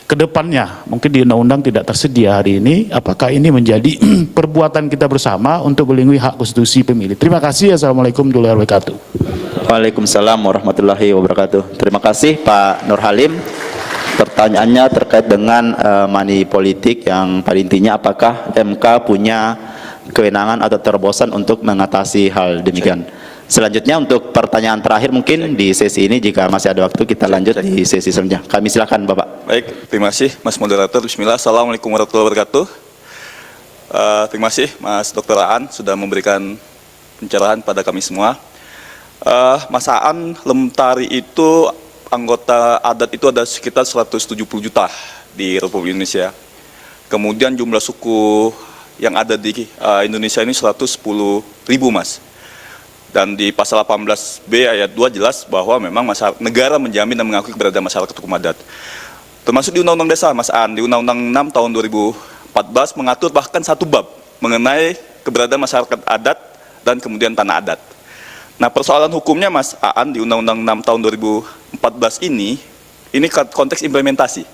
ke depannya. Mungkin di undang-undang tidak tersedia hari ini. Apakah ini menjadi perbuatan kita bersama untuk melindungi hak konstitusi pemilih. Terima kasih. Assalamualaikum warahmatullahi wabarakatuh. Waalaikumsalam warahmatullahi wabarakatuh. Terima kasih Pak Nur Halim. Pertanyaannya terkait dengan money politik, yang pada intinya apakah MK punya kewenangan atau terobosan untuk mengatasi hal demikian. Selanjutnya untuk pertanyaan terakhir mungkin di sesi ini, jika masih ada waktu kita lanjut di sesi selanjutnya. Kami silakan Bapak. Baik, terima kasih Mas Moderator. Bismillah. Assalamualaikum warahmatullahi wabarakatuh. Terima kasih Mas Dr. Aan sudah memberikan pencerahan pada kami semua. Mas Aan, Lemtari itu anggota adat itu ada sekitar 170 juta di Republik Indonesia. Kemudian jumlah suku yang ada di Indonesia ini 110.000 Mas. Dan di pasal 18B ayat 2 jelas bahwa memang negara menjamin dan mengakui keberadaan masyarakat hukum adat. Termasuk di Undang-Undang Desa Mas Aan, di Undang-Undang 6 tahun 2014 mengatur bahkan satu bab mengenai keberadaan masyarakat adat dan kemudian tanah adat. Nah, persoalan hukumnya Mas Aan di Undang-Undang 6 tahun 2014 ini konteks implementasi.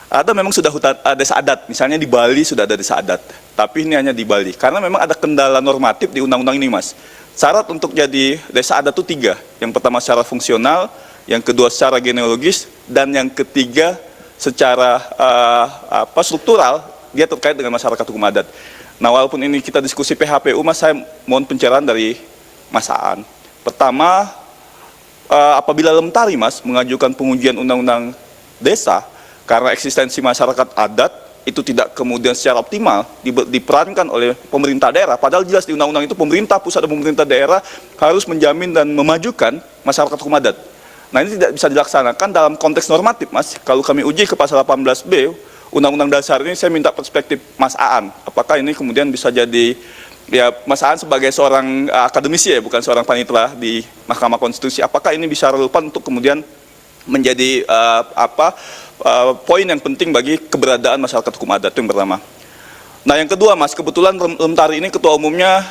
Ada memang sudah desa adat, misalnya di Bali sudah ada desa adat, tapi ini hanya di Bali. Karena memang ada kendala normatif di undang-undang ini Mas. Syarat untuk jadi desa adat itu 3. Yang pertama secara fungsional, yang kedua secara genealogis, dan yang ketiga secara struktural, dia terkait dengan masyarakat hukum adat. Nah, walaupun ini kita diskusi PHPU Mas, saya mohon pencerahan dari Mas Aan. Pertama, apabila Lemtari Mas mengajukan pengujian undang-undang desa karena eksistensi masyarakat adat itu tidak kemudian secara optimal diperankan oleh pemerintah daerah, padahal jelas di undang-undang itu pemerintah pusat dan pemerintah daerah harus menjamin dan memajukan masyarakat hukum adat. Nah, ini tidak bisa dilaksanakan dalam konteks normatif Mas. Kalau kami uji ke pasal 18B, Undang-Undang Dasar ini saya minta perspektif Mas Aan. Apakah ini kemudian bisa jadi, ya Mas Aan sebagai seorang akademisi ya, bukan seorang panitera di Mahkamah Konstitusi, apakah ini bisa relevan untuk kemudian menjadi poin yang penting bagi keberadaan masyarakat hukum adat? Itu yang pertama. Nah yang kedua Mas, kebetulan Lemtari ini ketua umumnya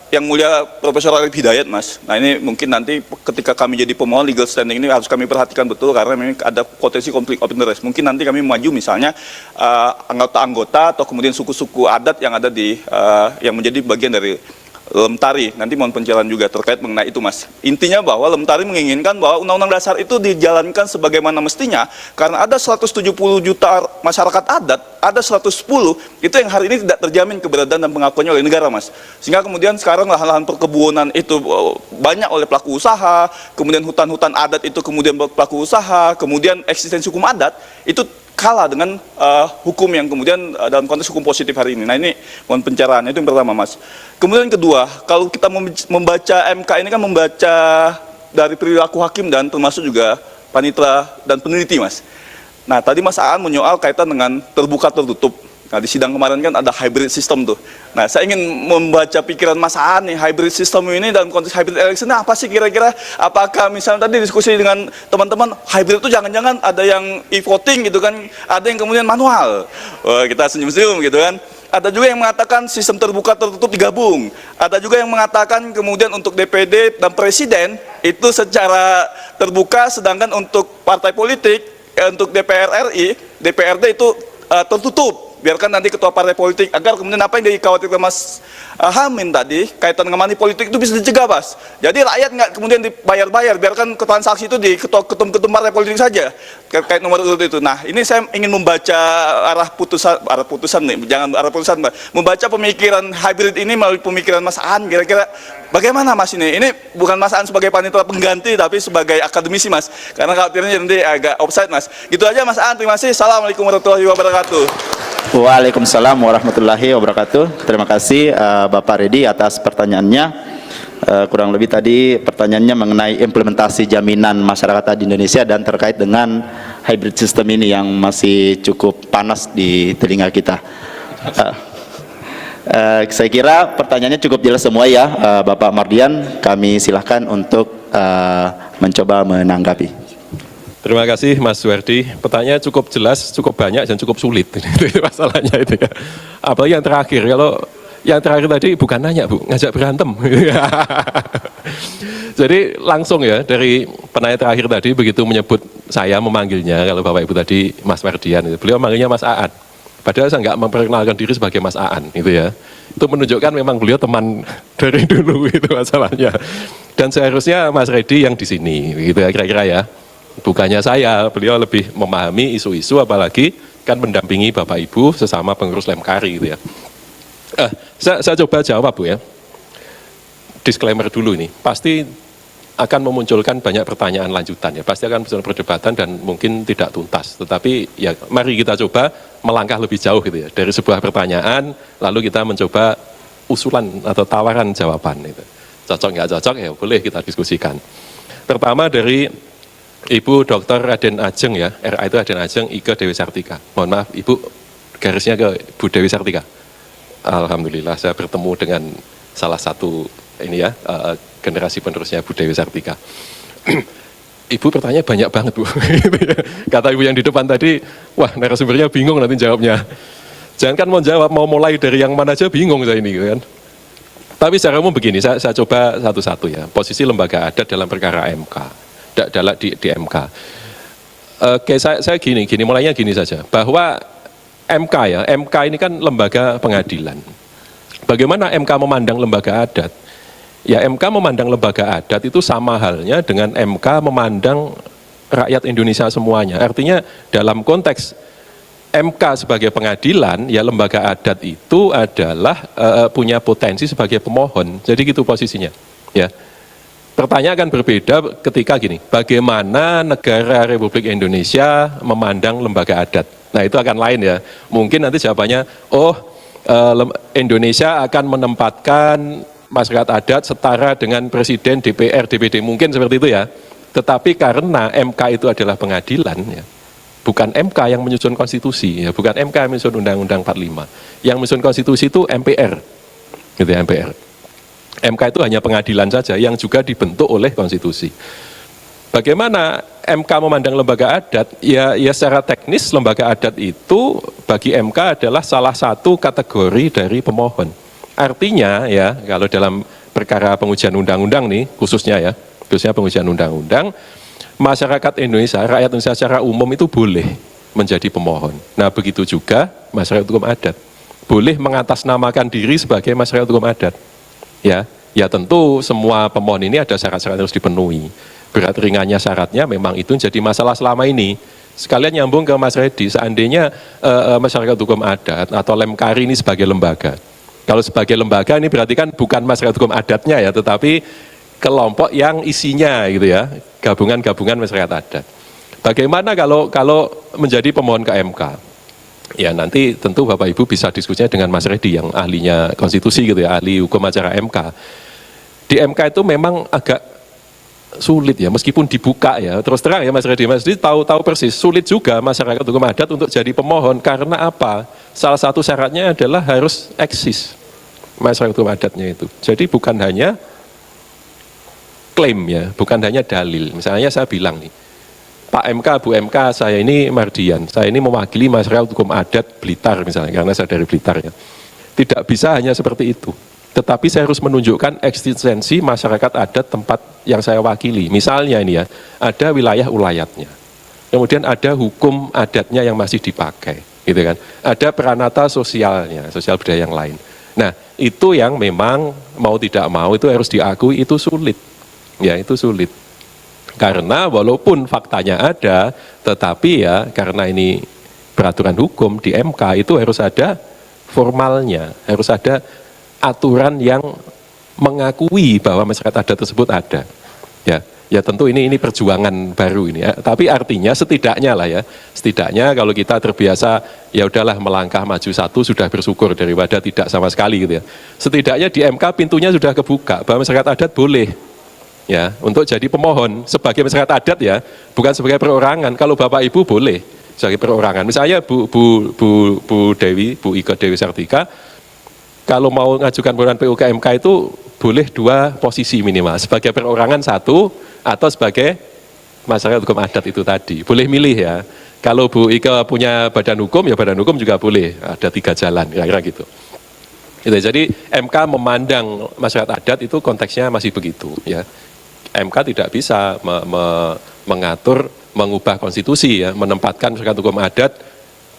yang mulia Profesor Arif Hidayat Mas. Nah ini mungkin nanti ketika kami jadi pemohon legal standing ini harus kami perhatikan betul karena memang ada potensi konflik of interest. Mungkin nanti kami maju misalnya anggota-anggota atau kemudian suku-suku adat yang ada di yang menjadi bagian dari Lemtari. Nanti mohon pencerahan juga terkait mengenai itu Mas. Intinya bahwa Lemtari menginginkan bahwa Undang-Undang Dasar itu dijalankan sebagaimana mestinya karena ada 170 juta masyarakat adat, ada 110 itu yang hari ini tidak terjamin keberadaan dan pengakuannya oleh negara Mas. Sehingga kemudian sekarang lahan-lahan perkebunan itu banyak oleh pelaku usaha, kemudian hutan-hutan adat itu kemudian pelaku usaha, kemudian eksistensi hukum adat itu kalah dengan hukum yang kemudian dalam konteks hukum positif hari ini. Nah ini mohon pencerahannya, itu yang pertama Mas. Kemudian yang kedua, kalau kita membaca MK ini kan membaca dari perilaku hakim dan termasuk juga panitera dan peneliti Mas. Nah tadi Mas Aan menyoal kaitan dengan terbuka tertutup. Nah di sidang kemarin kan ada hybrid system tuh. Nah saya ingin membaca pikiran Mas Aan nih, hybrid system ini dalam konteks hybrid election apa sih kira-kira? Apakah misalnya tadi diskusi dengan teman-teman, hybrid itu jangan-jangan ada yang e-voting gitu kan, ada yang kemudian manual. Wah, kita senyum-senyum gitu kan. Ada juga yang mengatakan sistem terbuka tertutup digabung. Ada juga yang mengatakan kemudian untuk DPD dan Presiden itu secara terbuka, sedangkan untuk partai politik, untuk DPR RI, DPRD itu tertutup. Biarkan nanti ketua partai politik, agar kemudian apa yang dikhawatirkan Mas Hamin tadi kaitan dengan money politik itu bisa dicegah Mas. Jadi rakyat nggak kemudian dibayar-bayar, biarkan transaksi itu di ketum-ketum partai politik saja terkait nomor urut itu. Nah ini saya ingin membaca arah putusan nih, jangan arah putusan Mbak, membaca pemikiran hybrid ini melalui pemikiran Mas Aan. Kira-kira bagaimana Mas ini? Ini bukan Mas Aan sebagai panitia pengganti, tapi sebagai akademisi Mas, karena khawatirnya nanti agak offside Mas. Gitu aja Mas Aan, terima kasih. Assalamualaikum warahmatullahi wabarakatuh. Waalaikumsalam warahmatullahi wabarakatuh. Terima kasih Bapak Redi atas pertanyaannya. Kurang lebih tadi pertanyaannya mengenai implementasi jaminan masyarakat di Indonesia dan terkait dengan hybrid system ini yang masih cukup panas di telinga kita. Saya kira pertanyaannya cukup jelas semua ya Bapak Mardian. Kami silahkan untuk mencoba menanggapi. Terima kasih Mas Suwardi. Pertanyaannya cukup jelas, cukup banyak dan cukup sulit. Itu masalahnya itu ya. Apalagi yang terakhir, kalau yang terakhir tadi bukan nanya Bu, ngajak berantem. Jadi langsung ya dari penanya terakhir tadi begitu menyebut saya memanggilnya, kalau Bapak Ibu tadi Mas Mardian, beliau manggilnya Mas Aan. Padahal saya nggak memperkenalkan diri sebagai Mas Aan, gitu ya. Itu menunjukkan memang beliau teman dari dulu itu masalahnya. Dan seharusnya Mas Redi yang di sini, gitu ya kira-kira ya. Bukannya saya, beliau lebih memahami isu-isu, apalagi kan mendampingi Bapak Ibu sesama pengurus Lemkari gitu ya. Saya coba jawab Bu ya. Disclaimer dulu ini, pasti akan memunculkan banyak pertanyaan lanjutan ya, pasti akan muncul perdebatan dan mungkin tidak tuntas. Tetapi ya mari kita coba melangkah lebih jauh gitu ya, dari sebuah pertanyaan lalu kita mencoba usulan atau tawaran jawaban itu. Cocok nggak cocok ya boleh kita diskusikan. Pertama dari Ibu Dr. Raden Ajeng ya, RA itu Raden Ajeng, Ike Dewi Sartika. Mohon maaf Ibu, garisnya ke Bu Dewi Sartika. Alhamdulillah saya bertemu dengan salah satu ini ya, generasi penerusnya Bu Dewi Sartika. Ibu bertanya banyak banget Bu. Kata Ibu yang di depan tadi, wah narasumbernya bingung nanti jawabnya. Jangan kan mau jawab, mau mulai dari yang mana aja bingung saya ini gitu kan. Tapi secara umum begini, saya coba satu-satu ya, posisi lembaga adat dalam perkara MK. Di MK. Oke, saya gini, mulainya gini saja, bahwa MK ya, MK ini kan lembaga pengadilan. Bagaimana MK memandang lembaga adat? Ya MK memandang lembaga adat itu sama halnya dengan MK memandang rakyat Indonesia semuanya. Artinya dalam konteks MK sebagai pengadilan, ya lembaga adat itu adalah punya potensi sebagai pemohon. Jadi gitu posisinya, ya. Pertanyaan akan berbeda ketika gini, bagaimana negara Republik Indonesia memandang lembaga adat? Nah itu akan lain ya, mungkin nanti jawabannya, Indonesia akan menempatkan masyarakat adat setara dengan Presiden, DPR, DPD, mungkin seperti itu ya. Tetapi karena MK itu adalah pengadilan ya, bukan MK yang menyusun konstitusi, ya, bukan MK yang menyusun Undang-Undang 45. Yang menyusun konstitusi itu MPR, gitu ya, MPR. MK itu hanya pengadilan saja yang juga dibentuk oleh konstitusi. Bagaimana MK memandang lembaga adat? Ya secara teknis lembaga adat itu bagi MK adalah salah satu kategori dari pemohon. Artinya ya kalau dalam perkara pengujian undang-undang nih khususnya pengujian undang-undang, masyarakat Indonesia, rakyat Indonesia secara umum itu boleh menjadi pemohon. Nah begitu juga masyarakat hukum adat boleh mengatasnamakan diri sebagai masyarakat hukum adat. Ya tentu semua pemohon ini ada syarat-syarat yang harus dipenuhi. Berat ringannya syaratnya memang itu jadi masalah selama ini. Sekalian nyambung ke Mas Reddy, seandainya masyarakat hukum adat atau Lemkari ini sebagai lembaga. Kalau sebagai lembaga ini berarti kan bukan masyarakat hukum adatnya ya, tetapi kelompok yang isinya gitu ya, gabungan-gabungan masyarakat adat. Bagaimana kalau menjadi pemohon ke MK? Ya nanti tentu Bapak Ibu bisa diskusinya dengan Mas Reddy yang ahlinya konstitusi gitu ya, ahli hukum acara MK. Di MK itu memang agak sulit ya, meskipun dibuka ya, terus terang ya Mas Reddy tahu persis, sulit juga masyarakat hukum adat untuk jadi pemohon, karena apa? Salah satu syaratnya adalah harus eksis masyarakat hukum adatnya itu. Jadi bukan hanya klaim ya, bukan hanya dalil. Misalnya saya bilang nih, Pak MK, Bu MK, saya ini Mardian, saya ini mewakili masyarakat hukum adat Blitar misalnya, karena saya dari Blitar ya. Tidak bisa hanya seperti itu. Tetapi saya harus menunjukkan eksistensi masyarakat adat tempat yang saya wakili. Misalnya ini ya, ada wilayah ulayatnya. Kemudian ada hukum adatnya yang masih dipakai, gitu kan. Ada peranata sosialnya, sosial budaya yang lain. Nah, itu yang memang mau tidak mau itu harus diakui itu sulit. Ya, itu sulit. Karena walaupun faktanya ada, tetapi ya karena ini peraturan hukum di MK itu harus ada formalnya, harus ada aturan yang mengakui bahwa masyarakat adat tersebut ada. Ya tentu ini perjuangan baru ini ya. Tapi artinya setidaknya lah ya, setidaknya kalau kita terbiasa ya udahlah melangkah maju satu sudah bersyukur daripada tidak sama sekali gitu ya. Setidaknya di MK pintunya sudah kebuka bahwa masyarakat adat boleh ya untuk jadi pemohon sebagai masyarakat adat ya, bukan sebagai perorangan. Kalau Bapak Ibu boleh sebagai perorangan. Misalnya Bu Dewi, Bu Ika Dewi Sartika, kalau mau ngajukan permohonan PU ke MK itu boleh 2 posisi minimal, sebagai perorangan 1 atau sebagai masyarakat hukum adat itu tadi. Boleh milih ya. Kalau Bu Ika punya badan hukum, ya badan hukum juga boleh. Ada 3 jalan, kira-kira gitu. Jadi MK memandang masyarakat adat itu konteksnya masih begitu ya. MK tidak bisa mengatur, mengubah konstitusi ya, menempatkan masyarakat hukum adat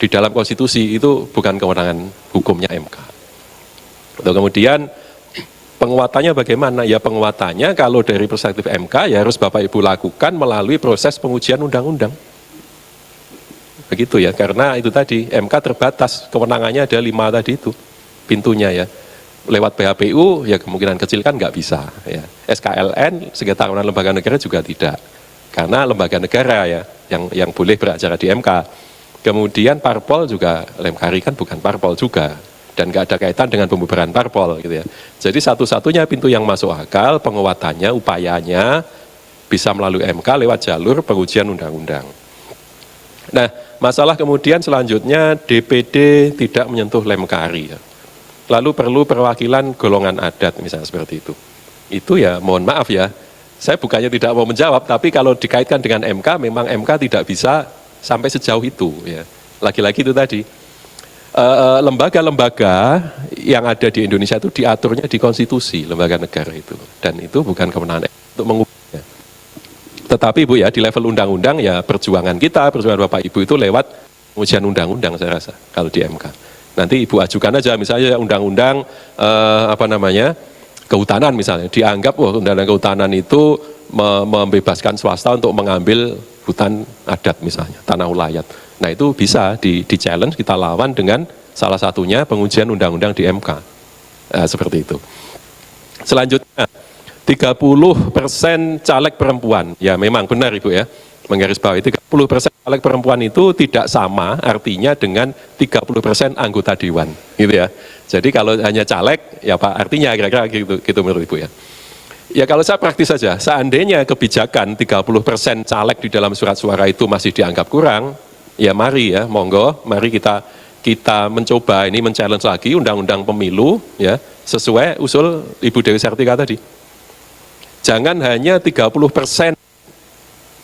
di dalam konstitusi, itu bukan kewenangan hukumnya MK. Kemudian penguatannya bagaimana? Ya penguatannya kalau dari perspektif MK ya harus Bapak Ibu lakukan melalui proses pengujian undang-undang. Begitu ya, karena itu tadi MK terbatas, kewenangannya ada 5 tadi itu pintunya ya. Lewat PHPU ya kemungkinan kecil kan nggak bisa ya. SKLN sengketa kewenangan lembaga negara juga tidak, karena lembaga negara ya yang boleh beracara di MK. Kemudian parpol juga, Lemkari kan bukan parpol juga, dan nggak ada kaitan dengan pembubaran parpol gitu ya. Jadi satu-satunya pintu yang masuk akal penguatannya, upayanya bisa melalui MK lewat jalur pengujian undang-undang. Nah, masalah kemudian selanjutnya DPD tidak menyentuh Lemkari ya. Lalu perlu perwakilan golongan adat misalnya seperti itu. Itu ya mohon maaf ya, saya bukannya tidak mau menjawab, tapi kalau dikaitkan dengan MK, memang MK tidak bisa sampai sejauh itu ya. Lagi-lagi itu tadi, lembaga-lembaga yang ada di Indonesia itu diaturnya di konstitusi lembaga negara itu, dan itu bukan kewenangan untuk mengubahnya. Tetapi Bu ya, di level undang-undang ya perjuangan kita, perjuangan Bapak Ibu itu lewat ujian undang-undang saya rasa kalau di MK. Nanti Ibu ajukan aja misalnya undang-undang kehutanan misalnya, dianggap undang-undang kehutanan itu membebaskan swasta untuk mengambil hutan adat misalnya, tanah ulayat. Nah itu bisa di-challenge, kita lawan dengan salah satunya pengujian undang-undang di MK. Seperti itu. Selanjutnya, 30% caleg perempuan. Ya memang benar Ibu ya, menggarisbawahi 30% caleg perempuan itu tidak sama artinya dengan 30% anggota dewan. Gitu ya. Jadi kalau hanya caleg, ya Pak artinya kira-kira gitu menurut Ibu ya. Ya kalau saya praktis saja, seandainya kebijakan 30% caleg di dalam surat suara itu masih dianggap kurang, ya mari ya, monggo, mari kita mencoba ini men-challenge lagi undang-undang pemilu ya, sesuai usul Ibu Dewi Sartika tadi. Jangan hanya 30%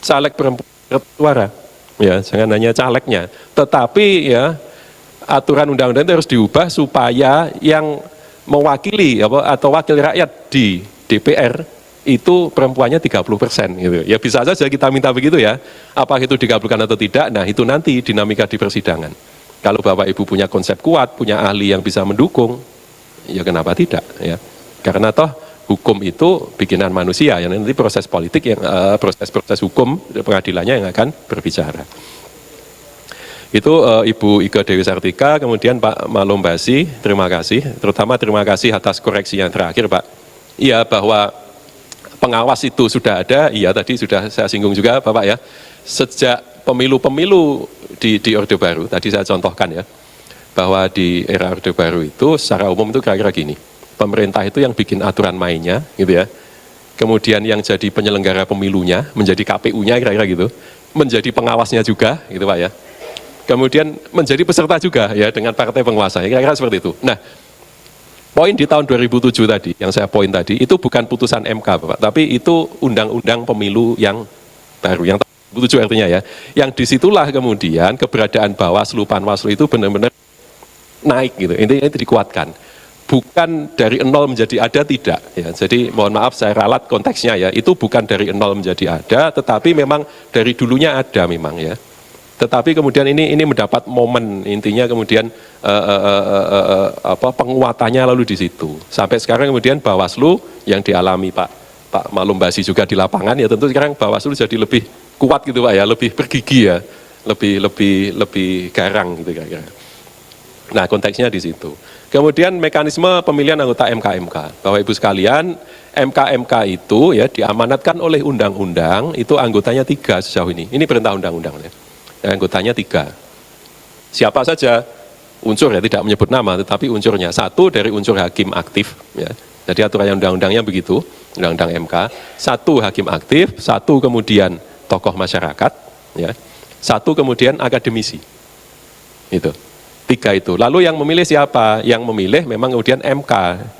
caleg perempuan suara, ya, jangan hanya calegnya, tetapi ya aturan undang-undang itu harus diubah supaya yang mewakili atau wakil rakyat di DPR itu perempuannya 30% gitu. Ya bisa saja kita minta begitu ya. Apakah itu dikabulkan atau tidak? Nah, itu nanti dinamika di persidangan. Kalau Bapak Ibu punya konsep kuat, punya ahli yang bisa mendukung, ya kenapa tidak ya? Karena toh hukum itu bikinan manusia, yang nanti proses politik yang proses hukum pengadilannya yang akan berbicara. Itu Ibu Ika Dewi Sartika, kemudian Pak Malombasi, terima kasih, terutama terima kasih atas koreksi yang terakhir Pak. Iya, bahwa pengawas itu sudah ada, iya tadi sudah saya singgung juga Bapak ya, sejak pemilu-pemilu di Orde Baru, tadi saya contohkan ya, bahwa di era Orde Baru itu secara umum itu kira-kira gini, pemerintah itu yang bikin aturan mainnya gitu ya, kemudian yang jadi penyelenggara pemilunya, menjadi KPU-nya kira-kira gitu, menjadi pengawasnya juga gitu Pak ya, kemudian menjadi peserta juga ya dengan partai penguasa, kira-kira seperti itu. Nah, poin di tahun 2007 tadi, yang saya poin tadi, itu bukan putusan MK Bapak, tapi itu undang-undang pemilu yang baru, yang 2007 artinya ya, yang disitulah kemudian keberadaan Bawaslu, Panwaslu itu benar-benar naik gitu, intinya itu dikuatkan. Bukan dari nol menjadi ada, tidak ya. Jadi mohon maaf saya ralat konteksnya ya, itu bukan dari nol menjadi ada, tetapi memang dari dulunya ada memang ya. Tetapi kemudian ini mendapat momen, intinya kemudian penguatannya lalu di situ. Sampai sekarang kemudian Bawaslu yang dialami Pak Malombasi juga di lapangan ya, tentu sekarang Bawaslu jadi lebih kuat gitu Pak ya, lebih bergigi ya, lebih garang gitu kira-kira. Nah, konteksnya di situ. Kemudian mekanisme pemilihan anggota MK-MK. Bapak Ibu sekalian, MK-MK itu ya diamanatkan oleh undang-undang, itu anggotanya 3 sejauh ini. Ini perintah undang-undang ya. Anggotanya 3. Siapa saja unsur ya, tidak menyebut nama, tetapi unsurnya. 1 dari unsur hakim aktif ya. Jadi aturan undang-undangnya begitu, undang-undang MK. 1 hakim aktif, 1 kemudian tokoh masyarakat ya. 1 kemudian akademisi. Itu. 3 itu. Lalu yang memilih siapa? Yang memilih memang kemudian MK.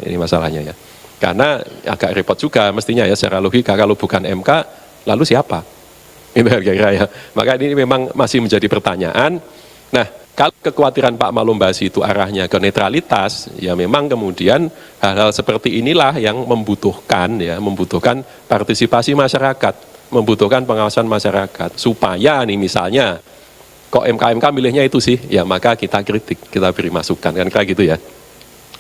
Ini masalahnya ya. Karena agak repot juga mestinya ya secara logika, kalau bukan MK lalu siapa? Itu kira-kira ya. Maka ini memang masih menjadi pertanyaan. Nah, kalau kekhawatiran Pak Malombasi itu arahnya ke netralitas, ya memang kemudian hal-hal seperti inilah yang membutuhkan partisipasi masyarakat, membutuhkan pengawasan masyarakat, supaya nih misalnya kok MK milihnya itu sih, ya maka kita kritik, kita beri masukan, kan kayak gitu ya.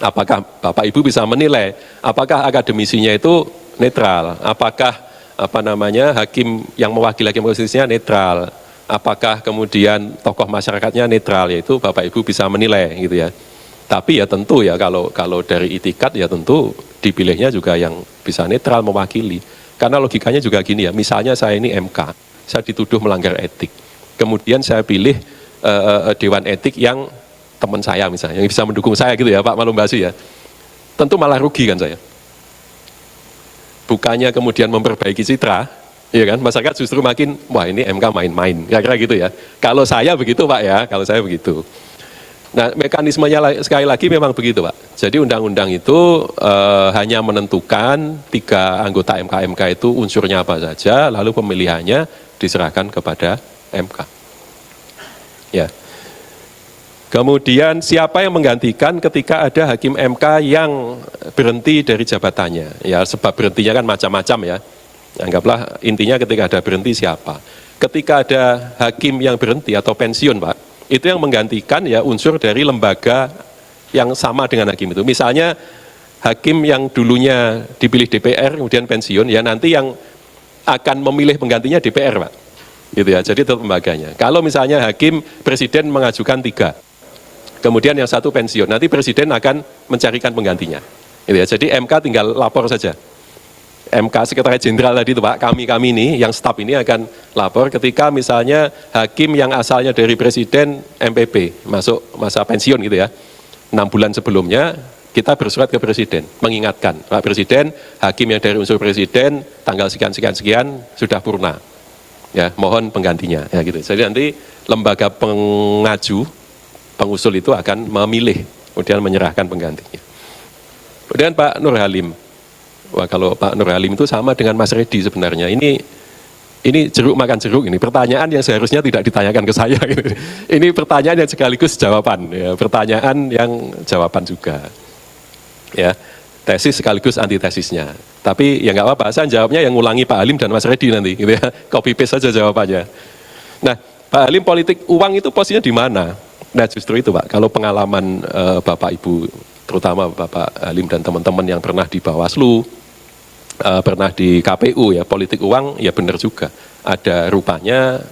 Apakah Bapak Ibu bisa menilai, apakah akademisinya itu netral, apakah hakim yang mewakili hakim konstitusinya netral, apakah kemudian tokoh masyarakatnya netral, yaitu Bapak Ibu bisa menilai gitu ya. Tapi ya tentu ya kalau dari itikat ya tentu dipilihnya juga yang bisa netral mewakili. Karena logikanya juga gini ya, misalnya saya ini MK, saya dituduh melanggar etik. Kemudian saya pilih Dewan Etik yang teman saya misalnya, yang bisa mendukung saya gitu ya Pak Malombasi ya. Tentu malah rugi kan saya. Bukannya kemudian memperbaiki citra, ya kan, masyarakat justru makin, wah ini MK main-main, kira-kira gitu ya. Kalau saya begitu Pak ya, kalau saya begitu. Nah, mekanismenya sekali lagi memang begitu Pak. Jadi undang-undang itu hanya menentukan 3 anggota MK-MK itu unsurnya apa saja, lalu pemilihannya diserahkan kepada MK. Ya. Kemudian siapa yang menggantikan ketika ada hakim MK yang berhenti dari jabatannya? Ya, sebab berhentinya kan macam-macam ya. Anggaplah intinya ketika ada berhenti siapa? Ketika ada hakim yang berhenti atau pensiun Pak, itu yang menggantikan ya unsur dari lembaga yang sama dengan hakim itu. Misalnya hakim yang dulunya dipilih DPR kemudian pensiun, ya nanti yang akan memilih penggantinya DPR Pak. Gitu ya, jadi tetap lembaganya. Kalau misalnya hakim presiden mengajukan 3, kemudian yang 1 pensiun, nanti presiden akan mencarikan penggantinya. Gitu ya, jadi MK tinggal lapor saja. MK Sekretariat Jenderal tadi itu Pak, kami ini yang staf ini akan lapor ketika misalnya hakim yang asalnya dari presiden MPP masuk masa pensiun gitu ya, 6 bulan sebelumnya kita bersurat ke presiden mengingatkan Pak Presiden, hakim yang dari unsur presiden tanggal sekian sudah purna. ya mohon penggantinya, ya gitu. Jadi nanti lembaga pengaju, pengusul itu akan memilih, kemudian menyerahkan penggantinya. Kemudian Pak Nur Halim, wah kalau Pak Nur Halim itu sama dengan Mas Reddy sebenarnya. Ini jeruk makan jeruk ini. Pertanyaan yang seharusnya tidak ditanyakan ke saya. Gitu. Ini pertanyaan yang sekaligus jawaban. Ya, pertanyaan yang jawaban juga. Ya, tesis sekaligus antitesisnya. Tapi ya nggak apa-apa. Saya jawabnya yang ngulangi Pak Halim dan Mas Reddy nanti. Gitu ya. Copy paste saja jawabannya. Nah, Pak Halim politik uang itu posisinya di mana? Nah justru itu Pak. Kalau pengalaman Bapak Ibu, terutama Bapak Halim dan teman-teman yang pernah di Bawaslu, pernah di KPU ya, politik uang ya benar juga. Ada rupanya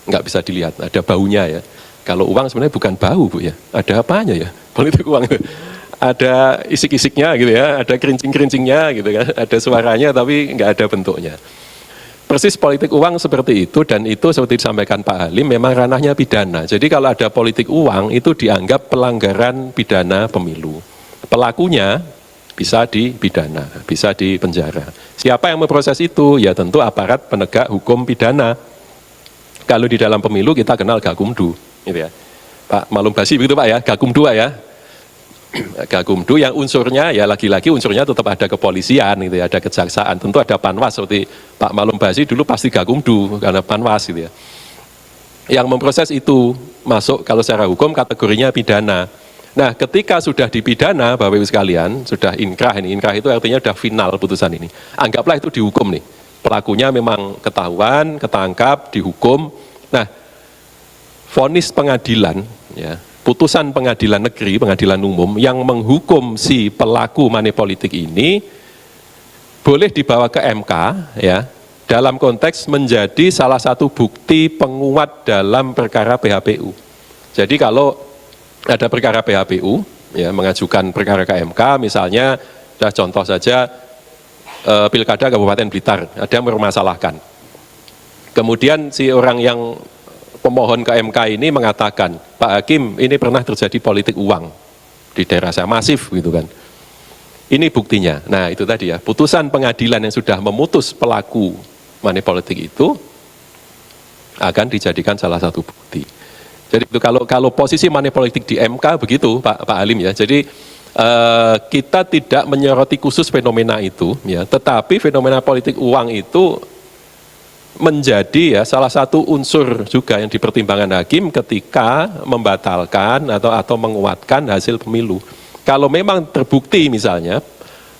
nggak bisa dilihat, ada baunya ya. Kalau uang sebenarnya bukan bau Bu ya, ada apanya ya politik uang itu. Ada isik-isiknya gitu ya, ada kerincing-kerincingnya gitu kan, ada suaranya tapi nggak ada bentuknya. Persis politik uang seperti itu, dan itu seperti disampaikan Pak Halim memang ranahnya pidana. Jadi kalau ada politik uang itu dianggap pelanggaran pidana pemilu. Pelakunya bisa dipidana, bisa dipenjara. Siapa yang memproses itu? Ya tentu aparat penegak hukum pidana. Kalau di dalam pemilu kita kenal Gakumdu, gitu ya. Pak Malum Basi begitu Pak ya, Gakumdu ya. Gakumdu yang unsurnya ya lagi-lagi unsurnya tetap ada kepolisian gitu ya, ada kejaksaan, tentu ada Panwas seperti Pak Malum Basi dulu pasti Gakumdu karena Panwas gitu ya. Yang memproses itu masuk kalau secara hukum kategorinya pidana. Nah, ketika sudah dipidana Bapak Ibu sekalian, sudah inkrah ini, inkrah itu artinya sudah final putusan ini. Anggaplah itu dihukum nih. Pelakunya memang ketahuan, ketangkap, dihukum. Nah, vonis pengadilan ya, putusan pengadilan negeri, pengadilan umum yang menghukum si pelaku money politik ini boleh dibawa ke MK ya, dalam konteks menjadi salah satu bukti penguat dalam perkara PHPU. Jadi kalau ada perkara PHPU ya, mengajukan perkara ke MK misalnya, contoh saja Pilkada Kabupaten Blitar, ada yang mempermasalahkan. Kemudian si orang yang pemohon ke MK ini mengatakan, Pak Hakim ini pernah terjadi politik uang di daerah saya, masif gitu kan. Ini buktinya. Nah itu tadi ya, putusan pengadilan yang sudah memutus pelaku money politik itu akan dijadikan salah satu bukti. Jadi itu kalau posisi money politik di MK begitu Pak Halim ya. Jadi kita tidak menyoroti khusus fenomena itu ya, tetapi fenomena politik uang itu menjadi ya salah satu unsur juga yang dipertimbangkan hakim ketika membatalkan atau menguatkan hasil pemilu. Kalau memang terbukti misalnya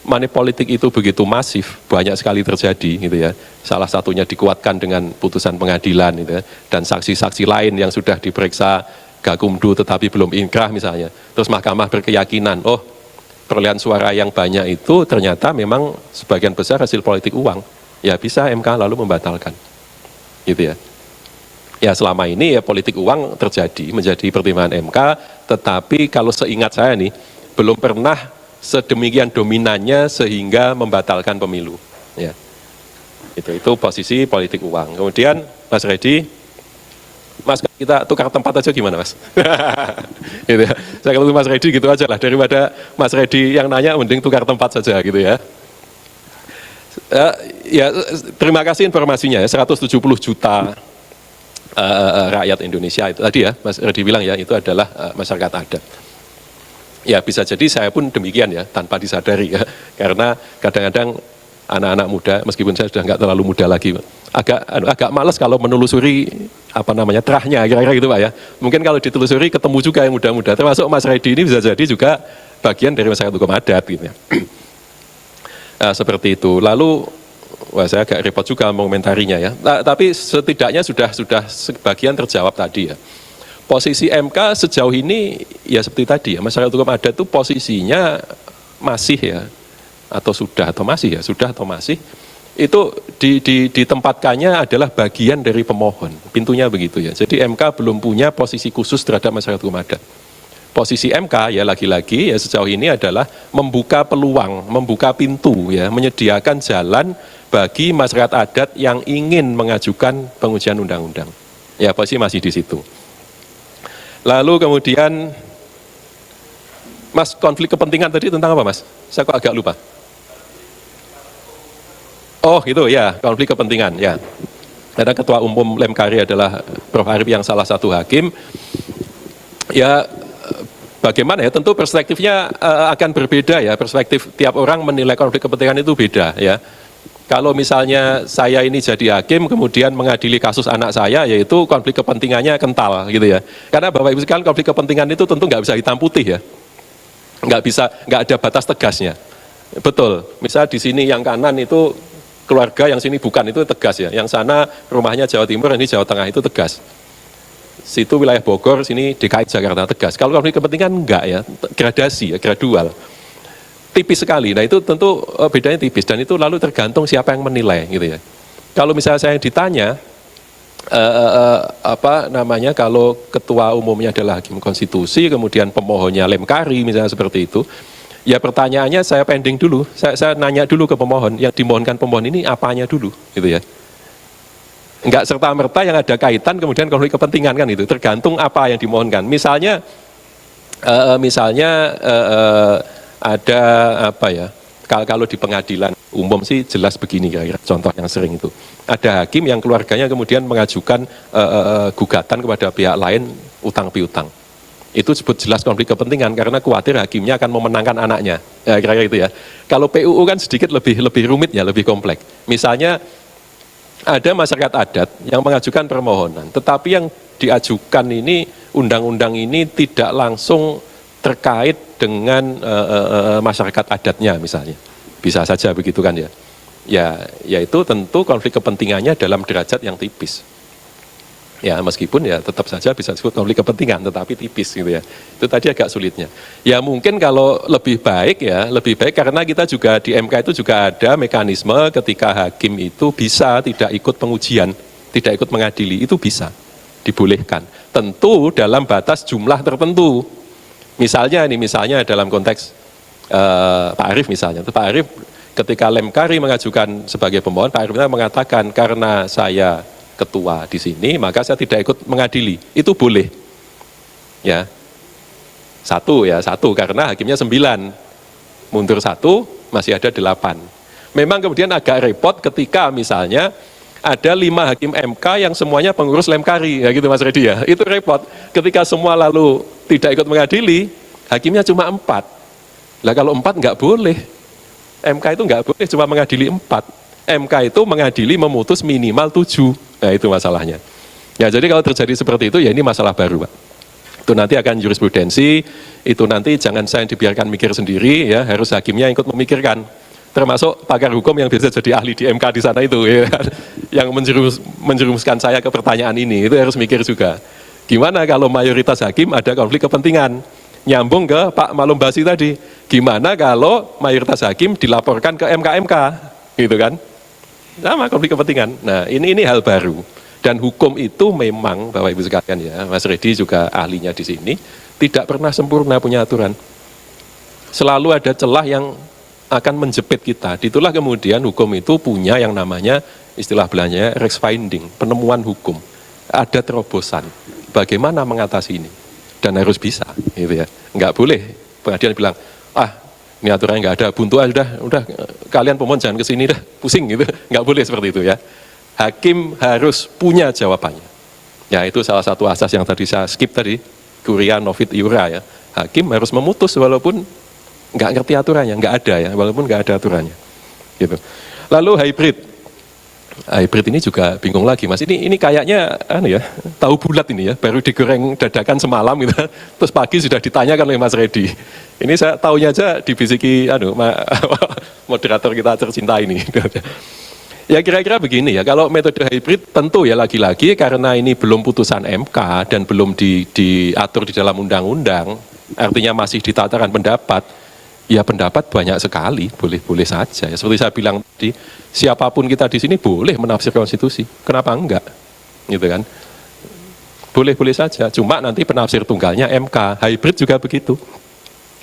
money politik itu begitu masif, banyak sekali terjadi gitu ya. Salah satunya dikuatkan dengan putusan pengadilan gitu ya, dan saksi-saksi lain yang sudah diperiksa Gakumdu tetapi belum inkrah misalnya. Terus mahkamah berkeyakinan, oh perolehan suara yang banyak itu ternyata memang sebagian besar hasil politik uang. Ya bisa MK lalu membatalkan, gitu ya. Ya selama ini ya politik uang terjadi menjadi pertimbangan MK, tetapi kalau seingat saya nih belum pernah sedemikian dominannya sehingga membatalkan pemilu. Ya, itu posisi politik uang. Kemudian Mas Reddy, Mas kita tukar tempat aja gimana Mas? Gitu ya. Saya kalau Mas Reddy gitu aja lah, daripada Mas Reddy yang nanya mending tukar tempat saja gitu ya. Ya, terima kasih informasinya ya, 170 juta rakyat Indonesia itu tadi ya, Mas Reddy bilang ya, itu adalah masyarakat adat. Ya bisa jadi saya pun demikian ya, tanpa disadari ya, karena kadang-kadang anak-anak muda, meskipun saya sudah nggak terlalu muda lagi, agak malas kalau menelusuri apa namanya terahnya, kira-kira gitu Pak ya. Mungkin kalau ditelusuri ketemu juga yang muda-muda, termasuk Mas Reddy ini bisa jadi juga bagian dari masyarakat hukum adat gitu ya. Nah, seperti itu. Lalu, wah saya agak repot juga mengomentarinya ya. Nah, tapi setidaknya sudah sebagian terjawab tadi ya. Posisi MK sejauh ini ya seperti tadi ya, masyarakat hukum adat itu posisinya masih ya, atau sudah atau masih ya, sudah atau masih, itu ditempatkannya adalah bagian dari pemohon, pintunya begitu ya. Jadi MK belum punya posisi khusus terhadap masyarakat hukum adat. Posisi MK ya lagi-lagi ya sejauh ini adalah membuka peluang, membuka pintu ya, menyediakan jalan bagi masyarakat adat yang ingin mengajukan pengujian undang-undang. Ya posisi masih di situ. Lalu kemudian, Mas konflik kepentingan tadi tentang apa Mas? Saya kok agak lupa. Oh itu ya, konflik kepentingan ya. Karena ketua umum Lemkari adalah Prof. Arief yang salah satu hakim, ya bagaimana ya, tentu perspektifnya akan berbeda ya, perspektif tiap orang menilai konflik kepentingan itu beda ya. Kalau misalnya saya ini jadi hakim kemudian mengadili kasus anak saya, yaitu konflik kepentingannya kental gitu ya. Karena Bapak Ibu sekalian, konflik kepentingan itu tentu nggak bisa hitam putih ya, nggak ada batas tegasnya. Betul, misal di sini yang kanan itu keluarga, yang sini bukan, itu tegas ya. Yang sana rumahnya Jawa Timur, ini Jawa Tengah, itu tegas. Situ wilayah Bogor, sini DKI Jakarta, tegas. Kalau konflik kepentingan enggak ya, gradasi ya, gradual. Tipis sekali. Nah itu tentu bedanya tipis, dan itu lalu tergantung siapa yang menilai gitu ya. Kalau misalnya saya ditanya kalau ketua umumnya adalah hakim konstitusi, kemudian pemohonnya Lemkari misalnya seperti itu, ya pertanyaannya saya pending dulu, saya nanya dulu ke pemohon, yang dimohonkan pemohon ini apanya dulu gitu ya. Enggak serta-merta yang ada kaitan kemudian konflik kepentingan kan, itu tergantung apa yang dimohonkan. Misalnya ada apa ya, kalau di pengadilan umum sih jelas begini kira-kira, contoh yang sering itu. Ada hakim yang keluarganya kemudian mengajukan gugatan kepada pihak lain utang piutang. Itu sebut jelas konflik kepentingan karena khawatir hakimnya akan memenangkan anaknya. Ya, kira-kira itu ya. Kalau PUU kan sedikit lebih rumit ya, lebih kompleks. Misalnya ada masyarakat adat yang mengajukan permohonan, tetapi yang diajukan ini, undang-undang ini tidak langsung terkait dengan masyarakat adatnya misalnya. Bisa saja begitu kan ya. Ya itu tentu konflik kepentingannya dalam derajat yang tipis. Ya meskipun ya tetap saja bisa disebut konflik kepentingan, tetapi tipis gitu ya. Itu tadi agak sulitnya. Ya mungkin kalau lebih baik karena kita juga di MK itu juga ada mekanisme ketika hakim itu bisa tidak ikut pengujian, tidak ikut mengadili, itu bisa, dibolehkan. Tentu dalam batas jumlah tertentu. Misalnya dalam konteks Pak Arief misalnya, Pak Arief ketika Lemkari mengajukan sebagai pemohon, Pak Arief mengatakan karena saya ketua di sini, maka saya tidak ikut mengadili. Itu boleh. Ya. Satu karena hakimnya 9. Mundur 1, masih ada 8. Memang kemudian agak repot ketika misalnya ada 5 hakim MK yang semuanya pengurus Lemkari, ya gitu Mas Redi ya. Itu repot. Ketika semua lalu tidak ikut mengadili, hakimnya cuma 4. Lah kalau 4 nggak boleh. MK itu nggak boleh cuma mengadili 4. MK itu mengadili memutus minimal 7. Nah itu masalahnya. Ya jadi kalau terjadi seperti itu ya ini masalah baru Pak. Itu nanti akan jurisprudensi, itu nanti jangan saya dibiarkan mikir sendiri ya, harus hakimnya ikut memikirkan. Termasuk pakar hukum yang biasa jadi ahli di MK di sana itu ya, yang menjerumuskan saya ke pertanyaan ini, itu harus mikir juga. Gimana kalau mayoritas hakim ada konflik kepentingan? Nyambung ke Pak Malum Basi tadi, gimana kalau mayoritas hakim dilaporkan ke MK-MK, gitu kan? Sama konflik kepentingan. Nah ini hal baru. Dan hukum itu memang Bapak Ibu sekalian ya, Mas Redi juga ahlinya di sini, tidak pernah sempurna punya aturan. Selalu ada celah yang akan menjepit kita. Itulah kemudian hukum itu punya yang namanya istilah belanja res finding, penemuan hukum. Ada terobosan. Bagaimana mengatasi ini? Dan harus bisa, gitu ya. Enggak boleh pengadilan bilang, ini aturannya nggak ada, buntu aja udah kalian pemohon jangan kesini dah, pusing gitu, nggak boleh seperti itu ya. Hakim harus punya jawabannya. Ya itu salah satu asas yang tadi saya skip tadi, Curia Novit Iura ya. Hakim harus memutus walaupun nggak ngerti aturannya, nggak ada ya, walaupun nggak ada aturannya. Gitu. Lalu hybrid ini juga bingung lagi Mas. Ini kayaknya tahu bulat ini ya, baru digoreng dadakan semalam gitu. Terus pagi sudah ditanyakan oleh Mas Redi. Ini saya tahunya aja dibisiki moderator kita tercinta ini. Ya kira-kira begini ya, kalau metode hybrid tentu ya lagi-lagi karena ini belum putusan MK dan belum diatur di dalam undang-undang, artinya masih di tataran pendapat. Ya pendapat banyak sekali, boleh-boleh saja. Ya, seperti saya bilang tadi, siapapun kita di sini boleh menafsir konstitusi. Kenapa enggak? Gitu kan? Boleh-boleh saja. Cuma nanti penafsir tunggalnya MK. Hybrid juga begitu.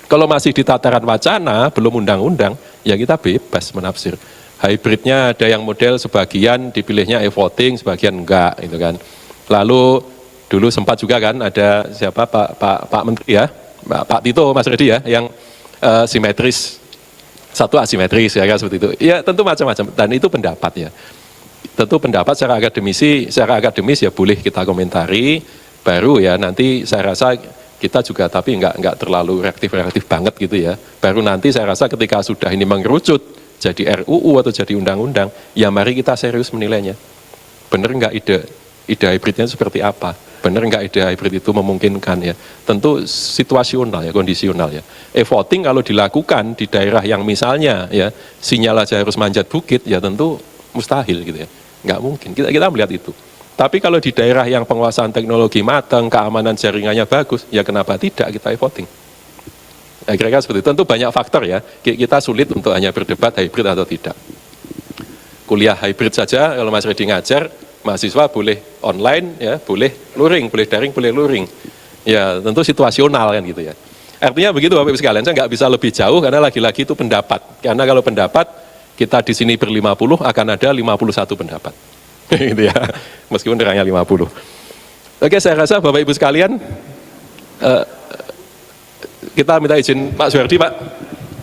Kalau masih di tataran wacana, belum undang-undang, ya kita bebas menafsir. Hybridnya ada yang model sebagian dipilihnya e-voting, sebagian enggak, gitu kan. Lalu dulu sempat juga kan ada siapa Pak Menteri ya, Pak Tito, Mas Redi ya, yang simetris, satu asimetris ya kan seperti itu. Ya tentu macam-macam dan itu pendapat ya. tentu pendapat secara akademis ya boleh kita komentari, baru ya nanti saya rasa kita juga tapi nggak terlalu reaktif banget gitu ya. Baru nanti saya rasa ketika sudah ini mengerucut jadi RUU atau jadi undang-undang, ya mari kita serius menilainya. Benar nggak ide hybridnya seperti apa? Benar nggak ide hybrid itu memungkinkan ya? Tentu situasional ya, kondisional ya. E-voting kalau dilakukan di daerah yang misalnya ya sinyal aja harus manjat bukit, ya tentu mustahil gitu ya. Nggak mungkin, kita melihat itu. Tapi kalau di daerah yang penguasaan teknologi matang, keamanan jaringannya bagus, ya kenapa tidak kita e-voting? Nah, kira-kira seperti itu. Tentu banyak faktor ya, kita sulit untuk hanya berdebat hybrid atau tidak. Kuliah hybrid saja, kalau Mas Reddy ngajar, mahasiswa boleh online, ya boleh luring, boleh daring, boleh luring. Ya tentu situasional kan gitu ya. Artinya begitu Bapak Ibu sekalian, saya nggak bisa lebih jauh karena lagi-lagi itu pendapat. Karena kalau pendapat, kita di sini ber-50, akan ada 51 pendapat. Gitu ya, meskipun terangnya 50. Oke, saya rasa Bapak Ibu sekalian, kita minta izin Pak Suhardi, Pak.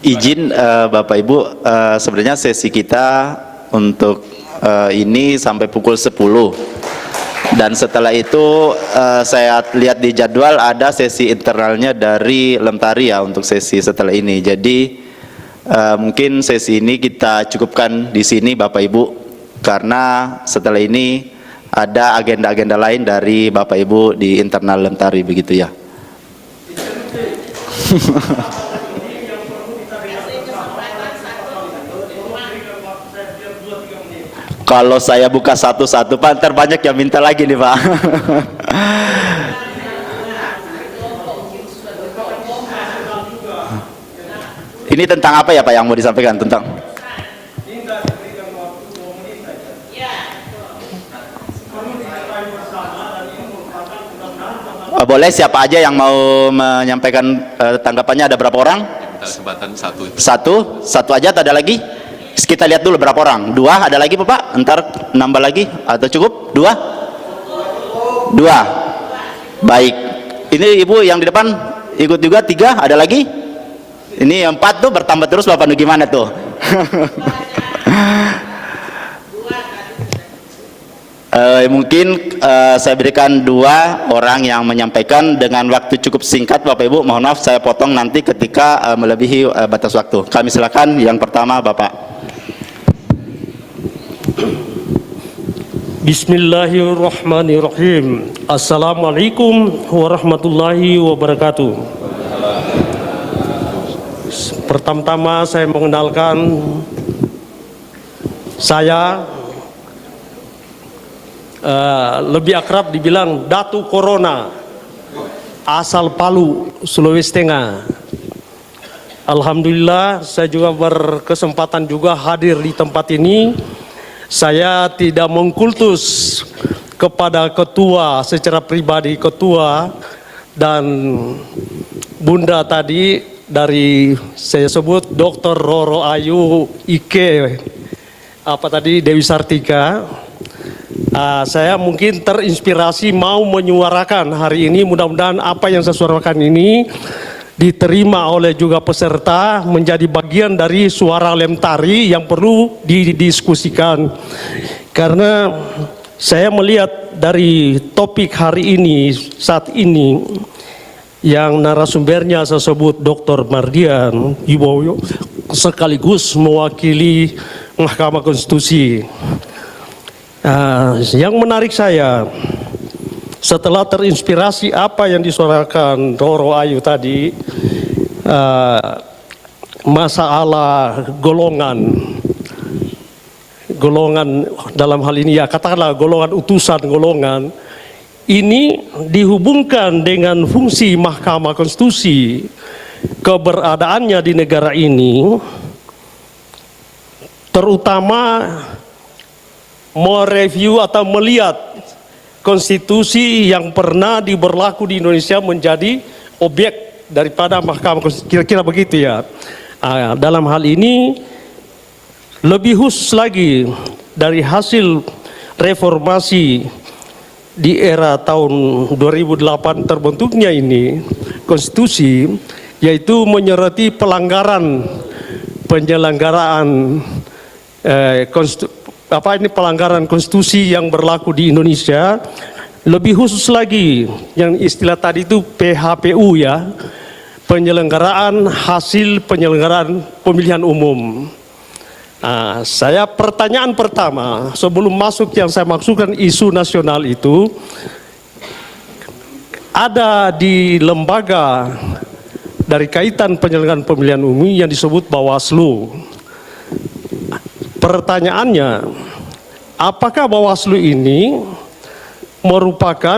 Izin Bapak Ibu, sebenarnya sesi kita untuk ini sampai pukul 10. Dan setelah itu saya lihat di jadwal ada sesi internalnya dari Lemtari ya untuk sesi setelah ini. Jadi mungkin sesi ini kita cukupkan di sini Bapak Ibu, karena setelah ini ada agenda-agenda lain dari Bapak Ibu di internal Lemtari begitu ya. Kalau saya buka satu-satu Pak, ntar banyak yang minta lagi nih Pak. Ini tentang apa ya Pak yang mau disampaikan tentang? Boleh siapa aja yang mau menyampaikan tanggapannya, ada berapa orang? Kesempatan satu itu. Satu aja atau ada lagi? Kita lihat dulu berapa orang. 2 ada lagi Pak? Ntar nambah lagi atau cukup? 2? Baik. Ini Ibu yang di depan ikut juga 3, ada lagi? Ini 4 tuh bertambah terus Bapak, gimana tuh? Mungkin saya berikan 2 orang yang menyampaikan dengan waktu cukup singkat Bapak Ibu. Mohon maaf saya potong nanti ketika melebihi batas waktu. Kami silakan yang pertama Bapak. Bismillahirrahmanirrahim. Assalamualaikum warahmatullahi wabarakatuh. Pertama-tama saya mengenalkan, saya lebih akrab dibilang Datu Corona, asal Palu, Sulawesi Tengah. Alhamdulillah saya juga berkesempatan juga hadir di tempat ini. Saya tidak mengkultus kepada ketua secara pribadi, ketua dan bunda tadi dari saya sebut Dr. Roro Ayu Ike, Dewi Sartika. Saya mungkin terinspirasi mau menyuarakan hari ini, mudah-mudahan apa yang saya suarakan ini diterima oleh juga peserta, menjadi bagian dari suara Lemtari yang perlu didiskusikan. Karena saya melihat dari topik hari ini, saat ini, yang narasumbernya saya sebut Dr. Mardian Wibowo, sekaligus mewakili Mahkamah Konstitusi. Yang menarik saya, setelah terinspirasi apa yang disuarakan Roro Ayu tadi, masalah golongan dalam hal ini ya katakanlah golongan utusan golongan, ini dihubungkan dengan fungsi Mahkamah Konstitusi, keberadaannya di negara ini, terutama mereview atau melihat konstitusi yang pernah diberlaku di Indonesia menjadi objek daripada Mahkamah Konstitusi, kira-kira begitu ya. Dalam hal ini lebih khusus lagi dari hasil reformasi di era tahun 2008 terbentuknya ini konstitusi, yaitu menyoroti pelanggaran penyelenggaraan pelanggaran konstitusi yang berlaku di Indonesia, lebih khusus lagi yang istilah tadi itu PHPU ya, penyelenggaraan hasil penyelenggaraan pemilihan umum. Nah, pertanyaan pertama sebelum masuk yang saya maksudkan isu nasional itu, ada di lembaga dari kaitan penyelenggaraan pemilihan umum yang disebut Bawaslu. Pertanyaannya, apakah Bawaslu ini merupakan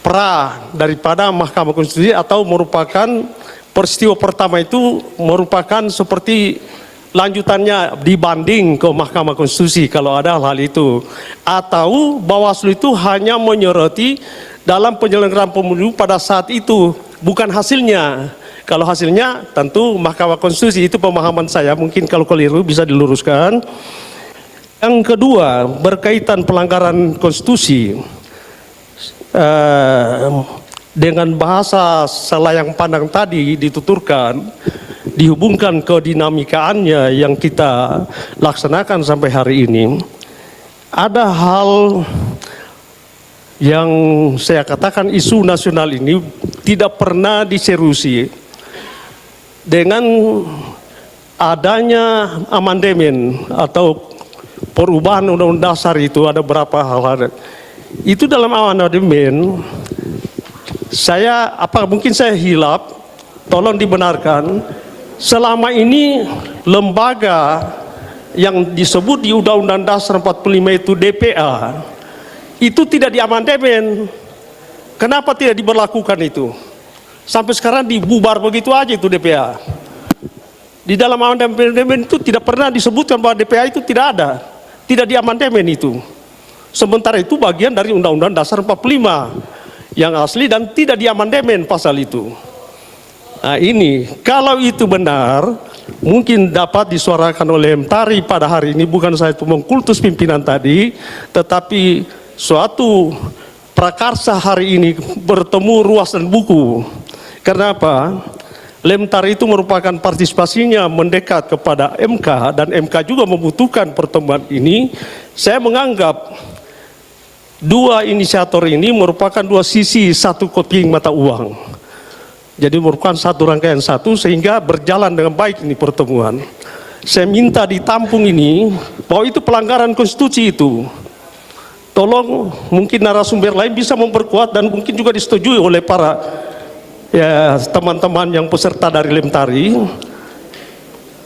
pra daripada Mahkamah Konstitusi atau merupakan peristiwa pertama itu merupakan seperti lanjutannya dibanding ke Mahkamah Konstitusi kalau ada hal itu, atau Bawaslu itu hanya menyoroti dalam penyelenggaraan pemilu pada saat itu, bukan hasilnya. Kalau hasilnya tentu Mahkamah Konstitusi, itu pemahaman saya, mungkin kalau keliru bisa diluruskan. Yang kedua, berkaitan pelanggaran konstitusi, dengan bahasa selayang pandang tadi dituturkan, dihubungkan ke dinamikaannya yang kita laksanakan sampai hari ini, ada hal yang saya katakan isu nasional ini tidak pernah diseriusi. Dengan adanya amandemen atau perubahan undang-undang dasar itu ada berapa hal. Itu dalam amandemen, mungkin saya hilap, tolong dibenarkan, selama ini lembaga yang disebut di Undang-Undang Dasar 45 itu DPA, itu tidak diamandemen. Kenapa tidak diberlakukan itu? Sampai sekarang dibubar begitu aja itu DPA. Di dalam amandemen itu tidak pernah disebutkan bahwa DPA itu tidak ada, tidak diamandemen itu. Sementara itu bagian dari Undang-Undang Dasar 45 yang asli dan tidak diamandemen pasal itu. Nah ini, kalau itu benar, mungkin dapat disuarakan oleh Mtari pada hari ini, bukan saya itu mengkultus pimpinan tadi, tetapi suatu prakarsa hari ini bertemu ruas dan buku. Karena apa? Lemtar itu merupakan partisipasinya mendekat kepada MK, dan MK juga membutuhkan pertemuan ini. Saya menganggap dua inisiator ini merupakan dua sisi satu keping mata uang. Jadi merupakan satu rangkaian satu, sehingga berjalan dengan baik ini pertemuan. Saya minta ditampung ini, bahwa itu pelanggaran konstitusi itu. Tolong mungkin narasumber lain bisa memperkuat dan mungkin juga disetujui oleh para teman-teman yang peserta dari Lemtari,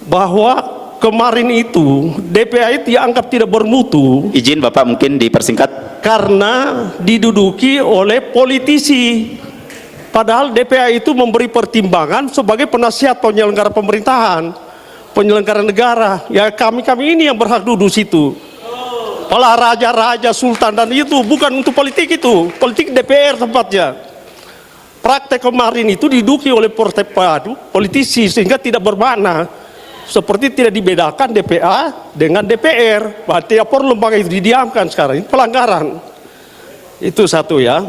bahwa kemarin itu DPA itu dianggap tidak bermutu. Izin Bapak mungkin dipersingkat. Karena diduduki oleh politisi. Padahal DPA itu memberi pertimbangan sebagai penasihat penyelenggara pemerintahan, penyelenggara negara. Ya kami ini yang berhak duduk situ. Para raja-raja, sultan dan itu bukan untuk politik itu, politik DPR tempatnya. Praktek kemarin itu diduduki oleh politisi sehingga tidak bermakna, seperti tidak dibedakan DPA dengan DPR. Berarti apa lembaga itu didiamkan sekarang, ini pelanggaran. Itu satu ya.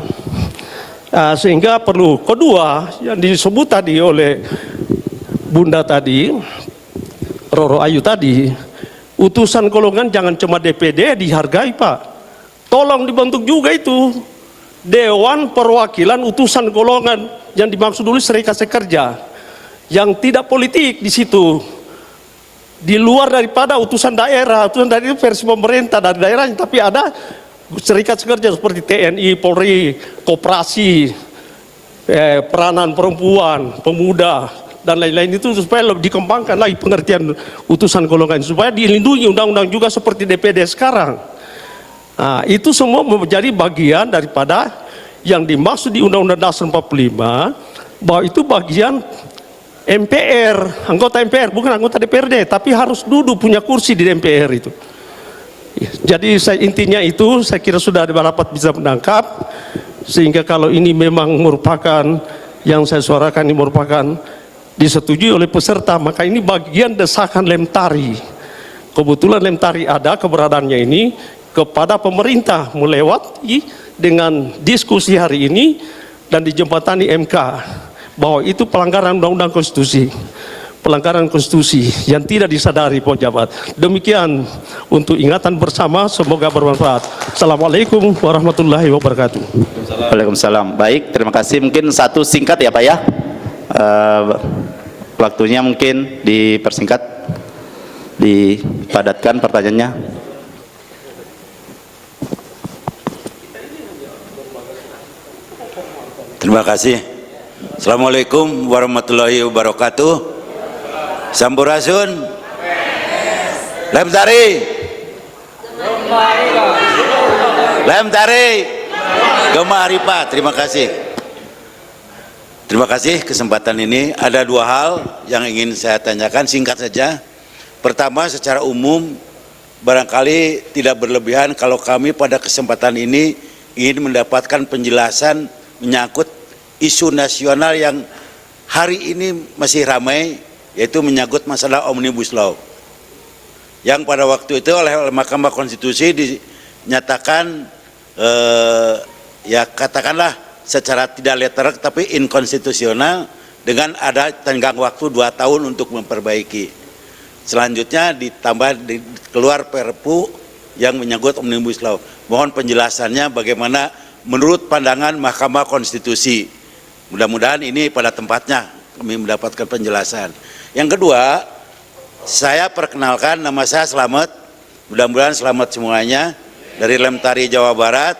Sehingga perlu, kedua yang disebut tadi oleh Bunda tadi, Roro Ayu tadi, utusan golongan jangan cuma DPD dihargai Pak, tolong dibentuk juga itu Dewan Perwakilan Utusan Golongan yang dimaksud dulu serikat pekerja yang tidak politik di situ, di luar daripada utusan daerah itu versi pemerintah dari daerahnya, tapi ada serikat pekerja seperti TNI, Polri, koperasi, peranan perempuan, pemuda dan lain-lain itu, supaya lebih dikembangkan lagi pengertian utusan golongan, supaya dilindungi undang-undang juga seperti DPD sekarang. Nah, itu semua menjadi bagian daripada yang dimaksud di Undang-Undang Dasar 45, bahwa itu bagian MPR, anggota MPR, bukan anggota DPRD, tapi harus duduk punya kursi di MPR itu. Jadi intinya itu, saya kira sudah dapat bisa menangkap, sehingga kalau ini memang merupakan, yang saya suarakan ini merupakan disetujui oleh peserta, maka ini bagian desakan Lemtari. Kebetulan Lemtari ada keberadaannya ini kepada pemerintah melewati dengan diskusi hari ini dan dijembatani MK, bahwa itu pelanggaran undang-undang konstitusi. pelanggaran konstitusi yang tidak disadari pejabat. Demikian untuk ingatan bersama, semoga bermanfaat. Assalamualaikum warahmatullahi wabarakatuh. Waalaikumsalam. Baik, terima kasih. Mungkin satu singkat ya Pak ya. Waktunya mungkin dipersingkat, dipadatkan pertanyaannya. Terima kasih. Assalamualaikum warahmatullahi wabarakatuh. Sampurasun. Lem tari. Lem tari. Gemari Pak. Terima kasih. Terima kasih kesempatan ini. Ada dua hal yang ingin saya tanyakan, singkat saja. Pertama, secara umum barangkali tidak berlebihan kalau kami pada kesempatan ini ingin mendapatkan penjelasan menyangkut isu nasional yang hari ini masih ramai, yaitu menyangkut masalah Omnibus Law, yang pada waktu itu oleh Mahkamah Konstitusi dinyatakan ya katakanlah secara tidak letterer tapi inkonstitusional dengan ada tenggang waktu 2 tahun untuk memperbaiki. Selanjutnya ditambah keluar Perpu yang menyangkut Omnibus Law. Mohon penjelasannya bagaimana menurut pandangan Mahkamah Konstitusi. Mudah-mudahan ini pada tempatnya kami mendapatkan penjelasan. Yang kedua, saya perkenalkan, nama saya Slamet. Mudah-mudahan selamat semuanya, dari Lem Tari Jawa Barat,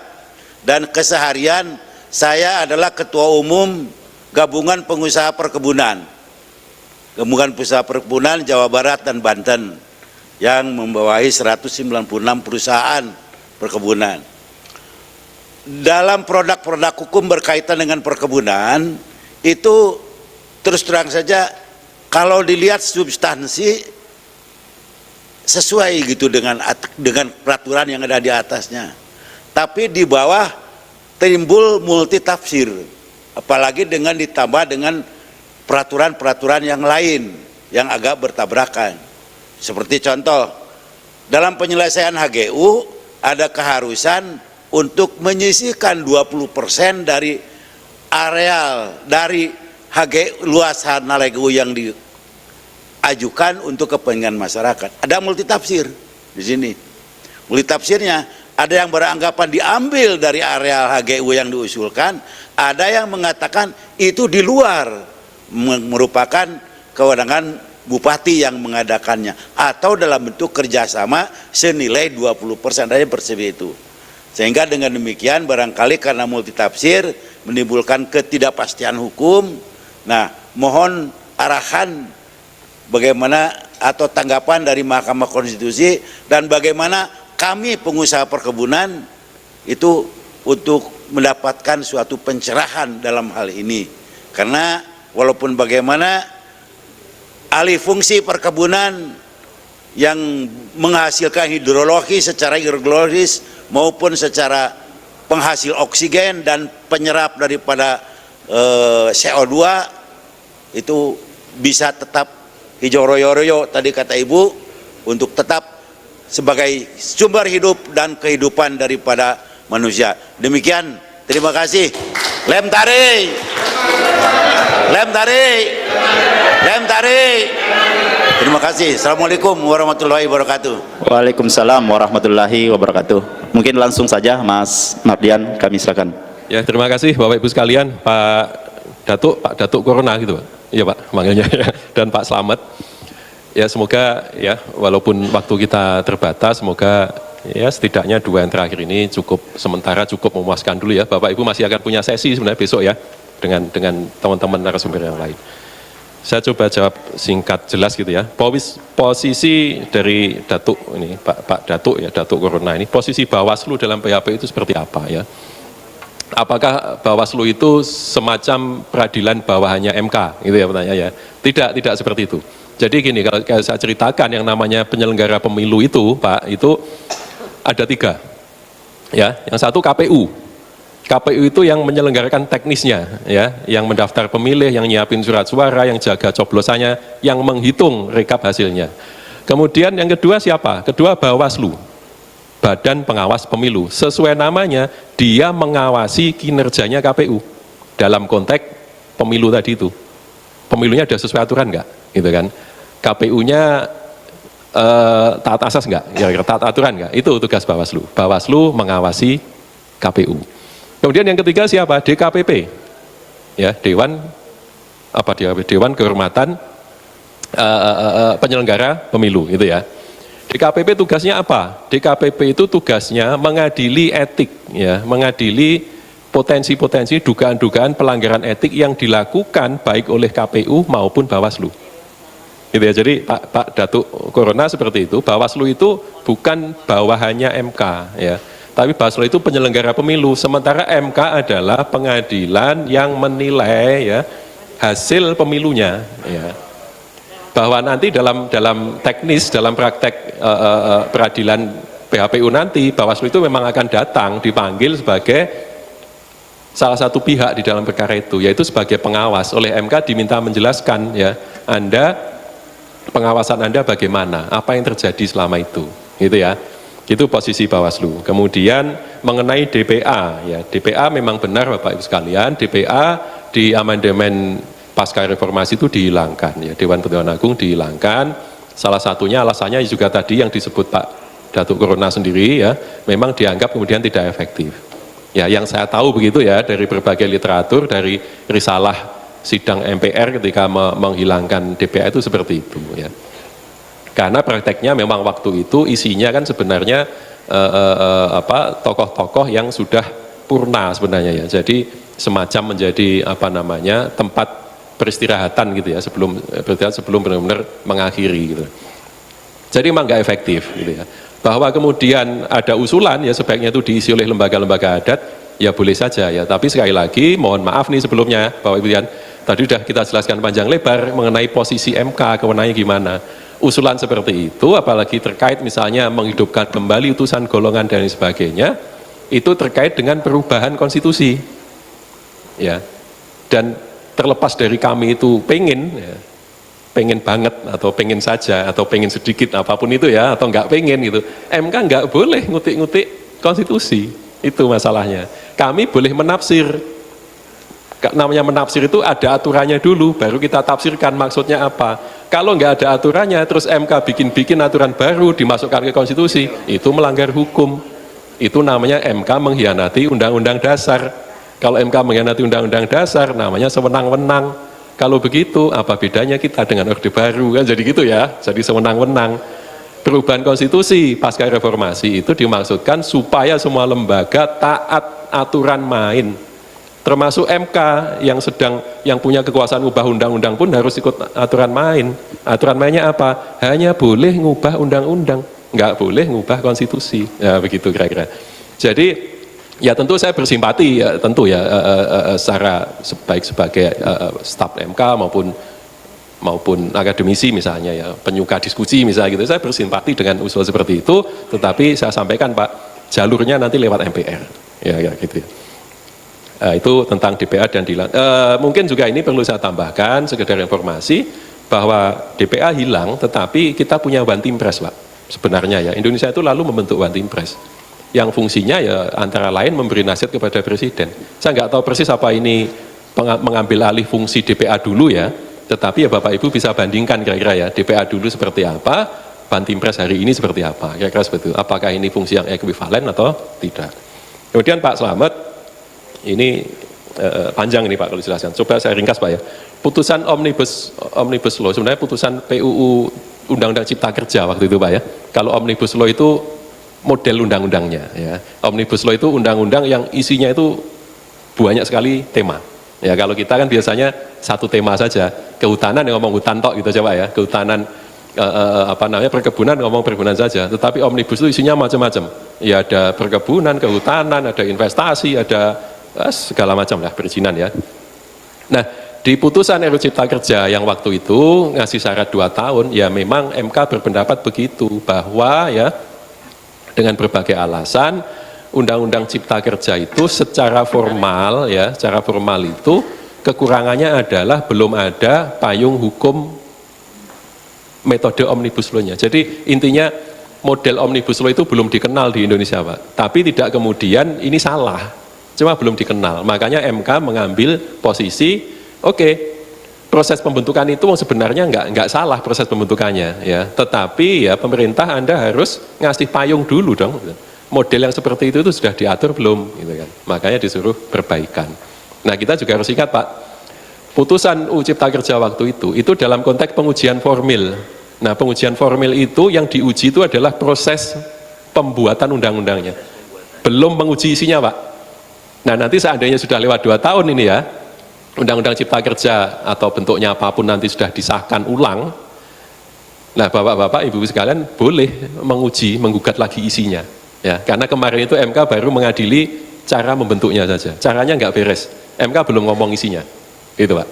dan keseharian saya adalah Ketua Umum Gabungan Pengusaha Perkebunan, Gabungan Pengusaha Perkebunan Jawa Barat dan Banten, yang membawahi 196 perusahaan perkebunan. Dalam produk-produk hukum berkaitan dengan perkebunan itu terus terang saja kalau dilihat substansi sesuai gitu dengan peraturan yang ada di atasnya, tapi di bawah timbul multi tafsir, apalagi dengan ditambah dengan peraturan-peraturan yang lain yang agak bertabrakan. Seperti contoh, dalam penyelesaian HGU ada keharusan untuk menyisihkan 20% dari areal dari HG luas HGU yang diajukan untuk kepentingan masyarakat. Ada multitafsir di sini. Multitafsirnya ada yang beranggapan diambil dari areal HGU yang diusulkan, ada yang mengatakan itu di luar, merupakan kewenangan bupati yang mengadakannya, atau dalam bentuk kerjasama senilai 20%, ada yang seperti itu. Sehingga dengan demikian barangkali karena multitafsir menimbulkan ketidakpastian hukum. Nah, mohon arahan bagaimana atau tanggapan dari Mahkamah Konstitusi dan bagaimana kami pengusaha perkebunan itu untuk mendapatkan suatu pencerahan dalam hal ini. Karena walaupun bagaimana alih fungsi perkebunan yang menghasilkan hidrologi secara hidrologis maupun secara penghasil oksigen dan penyerap daripada CO2 itu bisa tetap hijau royo-royo tadi kata Ibu, untuk tetap sebagai sumber hidup dan kehidupan daripada manusia. Demikian, terima kasih. Lem tari. Lem tari. Lem tari. Terima kasih. Assalamualaikum warahmatullahi wabarakatuh. Waalaikumsalam warahmatullahi wabarakatuh. Mungkin langsung saja Mas Mardian, kami silakan. Ya, terima kasih Bapak Ibu sekalian, Pak Datuk Corona gitu Pak. Iya Pak, manggilnya ya. Dan Pak Slamet. Ya semoga ya walaupun waktu kita terbatas, semoga ya setidaknya 2 yang terakhir ini sementara cukup memuaskan dulu ya. Bapak Ibu masih akan punya sesi sebenarnya besok ya dengan teman-teman narasumber yang lain. Saya coba jawab singkat jelas gitu ya. Posisi dari Datuk ini, Pak Datuk ya, Datuk Corona ini, posisi Bawaslu dalam PHP itu seperti apa ya? Apakah Bawaslu itu semacam peradilan bawahannya MK? Gitu ya pertanyaannya. Tidak seperti itu. Jadi gini, kalau saya ceritakan yang namanya penyelenggara pemilu itu, Pak, itu ada 3. Ya, yang satu KPU. KPU itu yang menyelenggarakan teknisnya, ya, yang mendaftar pemilih, yang nyiapin surat suara, yang jaga coblosannya, yang menghitung rekap hasilnya. Kemudian yang kedua siapa? Kedua Bawaslu, Badan Pengawas Pemilu. Sesuai namanya, dia mengawasi kinerjanya KPU dalam konteks pemilu tadi itu. Pemilunya ada sesuai aturan enggak? gitu kan. KPU-nya taat asas nggak? Kira-kira taat aturan nggak? Itu tugas Bawaslu. Bawaslu mengawasi KPU. Kemudian yang ketiga siapa? DKPP, ya Dewan Kehormatan Penyelenggara Pemilu, gitu ya. DKPP tugasnya apa? DKPP itu tugasnya mengadili etik, ya, mengadili potensi-potensi dugaan-dugaan pelanggaran etik yang dilakukan baik oleh KPU maupun Bawaslu. Gitu ya. Jadi Pak Datuk Corona seperti itu. Bawaslu itu bukan bawahannya MK, ya. Tapi Bawaslu itu penyelenggara pemilu. Sementara MK adalah pengadilan yang menilai, ya, hasil pemilunya, ya. Bahwa nanti dalam teknis, dalam praktek peradilan PHPU nanti, Bawaslu itu memang akan datang, dipanggil sebagai salah satu pihak di dalam perkara itu, yaitu sebagai pengawas. Oleh MK diminta menjelaskan, ya, pengawasan Anda bagaimana, apa yang terjadi selama itu, gitu ya. Itu posisi Bawaslu. Kemudian mengenai DPA, ya, DPA memang benar Bapak Ibu sekalian, DPA di amandemen pasca reformasi itu dihilangkan, ya, Dewan Pertimbangan Agung dihilangkan. Salah satunya alasannya juga tadi yang disebut Pak Datuk Corona sendiri, ya, memang dianggap kemudian tidak efektif. Ya, yang saya tahu begitu ya dari berbagai literatur, dari risalah sidang MPR ketika menghilangkan DPA itu seperti itu, ya. Karena prakteknya memang waktu itu isinya kan sebenarnya tokoh-tokoh yang sudah purna sebenarnya, ya. Jadi semacam menjadi tempat peristirahatan gitu ya sebelum benar-benar mengakhiri gitu. Jadi memang nggak efektif gitu ya. Bahwa kemudian ada usulan ya sebaiknya itu diisi oleh lembaga-lembaga adat, ya boleh saja ya. Tapi sekali lagi mohon maaf nih sebelumnya Bapak Ibu sekalian, tadi sudah kita jelaskan panjang lebar mengenai posisi MK, kewenangannya gimana. Usulan seperti itu apalagi terkait misalnya menghidupkan kembali utusan golongan dan sebagainya, itu terkait dengan perubahan konstitusi. Ya. Dan terlepas dari kami itu pengen banget atau pengen saja atau pengen sedikit apapun itu ya atau nggak pengen gitu, MK nggak boleh ngutik-ngutik konstitusi, itu masalahnya. Kami boleh menafsir, namanya menafsir itu ada aturannya dulu baru kita tafsirkan maksudnya apa. Kalau nggak ada aturannya terus MK bikin aturan baru dimasukkan ke konstitusi, itu melanggar hukum. Itu namanya MK mengkhianati undang-undang dasar. Kalau MK mengkhianati undang-undang dasar namanya sewenang-wenang. Kalau begitu, apa bedanya kita dengan Orde Baru? Kan jadi gitu ya, jadi sewenang-wenang. Perubahan konstitusi pasca reformasi itu dimaksudkan supaya semua lembaga taat aturan main. Termasuk MK yang punya kekuasaan ubah undang-undang pun harus ikut aturan main. Aturan mainnya apa? Hanya boleh ngubah undang-undang, nggak boleh ngubah konstitusi. Ya begitu kira-kira. Jadi ya tentu saya bersimpati ya tentu ya secara baik sebagai staf MK maupun akademisi misalnya ya penyuka diskusi misalnya gitu, saya bersimpati dengan usul seperti itu, tetapi saya sampaikan Pak jalurnya nanti lewat MPR ya gitu ya. Itu tentang DPA dan mungkin juga ini perlu saya tambahkan sekedar informasi bahwa DPA hilang tetapi kita punya One Team Press Pak sebenarnya ya. Indonesia itu lalu membentuk One Team Press yang fungsinya ya antara lain memberi nasihat kepada Presiden. Saya nggak tahu persis apa ini mengambil alih fungsi DPA dulu ya, tetapi ya Bapak Ibu bisa bandingkan kira-kira ya, DPA dulu seperti apa, One Team Press hari ini seperti apa, kira-kira seperti itu. Apakah ini fungsi yang ekuivalen atau tidak. Kemudian Pak Slamet, ini panjang ini Pak kalau dijelaskan, coba saya ringkas Pak ya. Putusan Omnibus Law, sebenarnya putusan PUU Undang-Undang Cipta Kerja waktu itu Pak ya. Kalau Omnibus Law itu model undang-undangnya ya. Omnibus Law itu undang-undang yang isinya itu banyak sekali tema. Ya kalau kita kan biasanya satu tema saja. Kehutanan yang ngomong hutan tok gitu coba ya. Kehutanan perkebunan ngomong perkebunan saja. Tetapi Omnibus itu isinya macam-macam. Ya ada perkebunan, kehutanan, ada investasi, ada segala macam lah perizinan ya. Nah, di putusan RUU Cipta Kerja yang waktu itu ngasih syarat 2 tahun, ya memang MK berpendapat begitu bahwa ya dengan berbagai alasan Undang-Undang Cipta Kerja itu secara formal ya, secara formal itu kekurangannya adalah belum ada payung hukum metode Omnibus Law-nya. Jadi intinya model Omnibus Law itu belum dikenal di Indonesia Pak. Tapi tidak kemudian ini salah, cuma belum dikenal. Makanya MK mengambil posisi, oke, proses pembentukan itu sebenarnya nggak salah proses pembentukannya ya, tetapi ya pemerintah Anda harus ngasih payung dulu dong. Model yang seperti itu sudah diatur belum gitu kan, makanya disuruh perbaikan. Nah kita juga harus ingat Pak, putusan UU Cipta Kerja waktu itu dalam konteks pengujian formil. Nah pengujian formil itu yang diuji itu adalah proses pembuatan undang-undangnya, belum menguji isinya Pak. Nah nanti seandainya sudah lewat 2 tahun ini ya, Undang-Undang Cipta Kerja atau bentuknya apapun nanti sudah disahkan ulang, nah bapak-bapak, ibu-ibu sekalian boleh menguji, menggugat lagi isinya. Ya, karena kemarin itu MK baru mengadili cara membentuknya saja, caranya nggak beres, MK belum ngomong isinya, gitu Pak.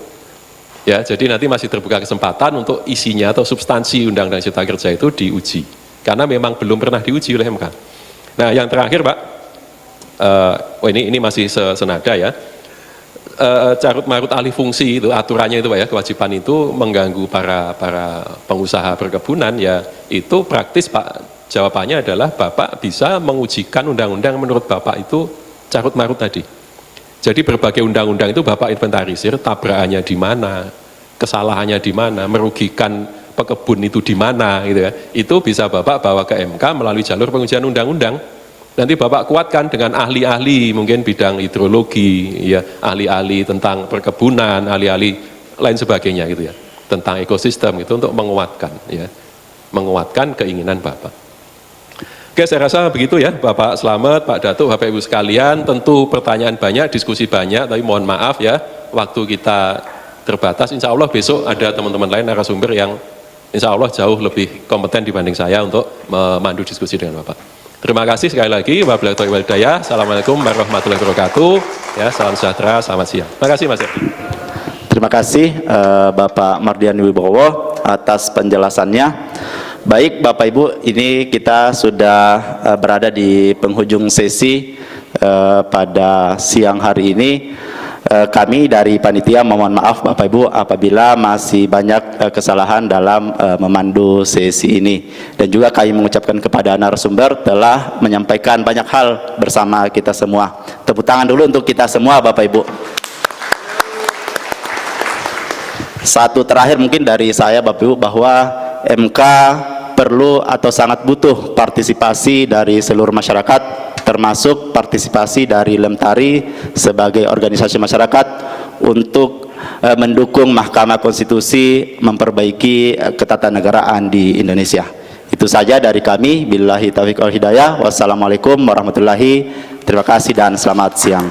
Ya, jadi nanti masih terbuka kesempatan untuk isinya atau substansi Undang-Undang Cipta Kerja itu diuji, karena memang belum pernah diuji oleh MK. Nah, yang terakhir Pak, ini masih senada ya. Carut marut alih fungsi itu aturannya itu Pak ya, kewajiban itu mengganggu para pengusaha perkebunan ya, itu praktis Pak. Jawabannya adalah Bapak bisa mengujikan undang-undang menurut Bapak itu carut marut tadi. Jadi berbagai undang-undang itu Bapak inventarisir, tabrakannya di mana, kesalahannya di mana, merugikan pekebun itu di mana gitu ya. Itu bisa Bapak bawa ke MK melalui jalur pengujian undang-undang. Nanti Bapak kuatkan dengan ahli-ahli mungkin bidang hidrologi, ya, ahli-ahli tentang perkebunan, ahli-ahli lain sebagainya gitu ya, tentang ekosistem gitu untuk menguatkan ya, menguatkan keinginan Bapak. Oke, saya rasa begitu ya Bapak Slamet, Pak Datuk, Bapak Ibu sekalian, tentu pertanyaan banyak, diskusi banyak, tapi mohon maaf ya, waktu kita terbatas. Insya Allah besok ada teman-teman lain narasumber yang insya Allah jauh lebih kompeten dibanding saya untuk memandu diskusi dengan Bapak. Terima kasih sekali lagi. Wabillahi taufiq wal hidayah. Assalamualaikum warahmatullahi wabarakatuh. Ya, salam sejahtera, selamat siang. Terima kasih Mas. Terima kasih Bapak Mardian Wibowo atas penjelasannya. Baik Bapak Ibu, ini kita sudah berada di penghujung sesi pada siang hari ini. Kami dari panitia mohon maaf Bapak Ibu apabila masih banyak kesalahan dalam memandu sesi ini, dan juga kami mengucapkan kepada narasumber telah menyampaikan banyak hal bersama kita semua. Tepuk tangan dulu untuk kita semua Bapak Ibu. Satu terakhir mungkin dari saya Bapak Ibu, bahwa MK perlu atau sangat butuh partisipasi dari seluruh masyarakat, termasuk partisipasi dari Lemtari sebagai organisasi masyarakat untuk mendukung Mahkamah Konstitusi memperbaiki ketatanegaraan di Indonesia. Itu saja dari kami. Billahi taufiq wal hidayah. Wassalamualaikum warahmatullahi wabarakatuh. Terima kasih dan selamat siang.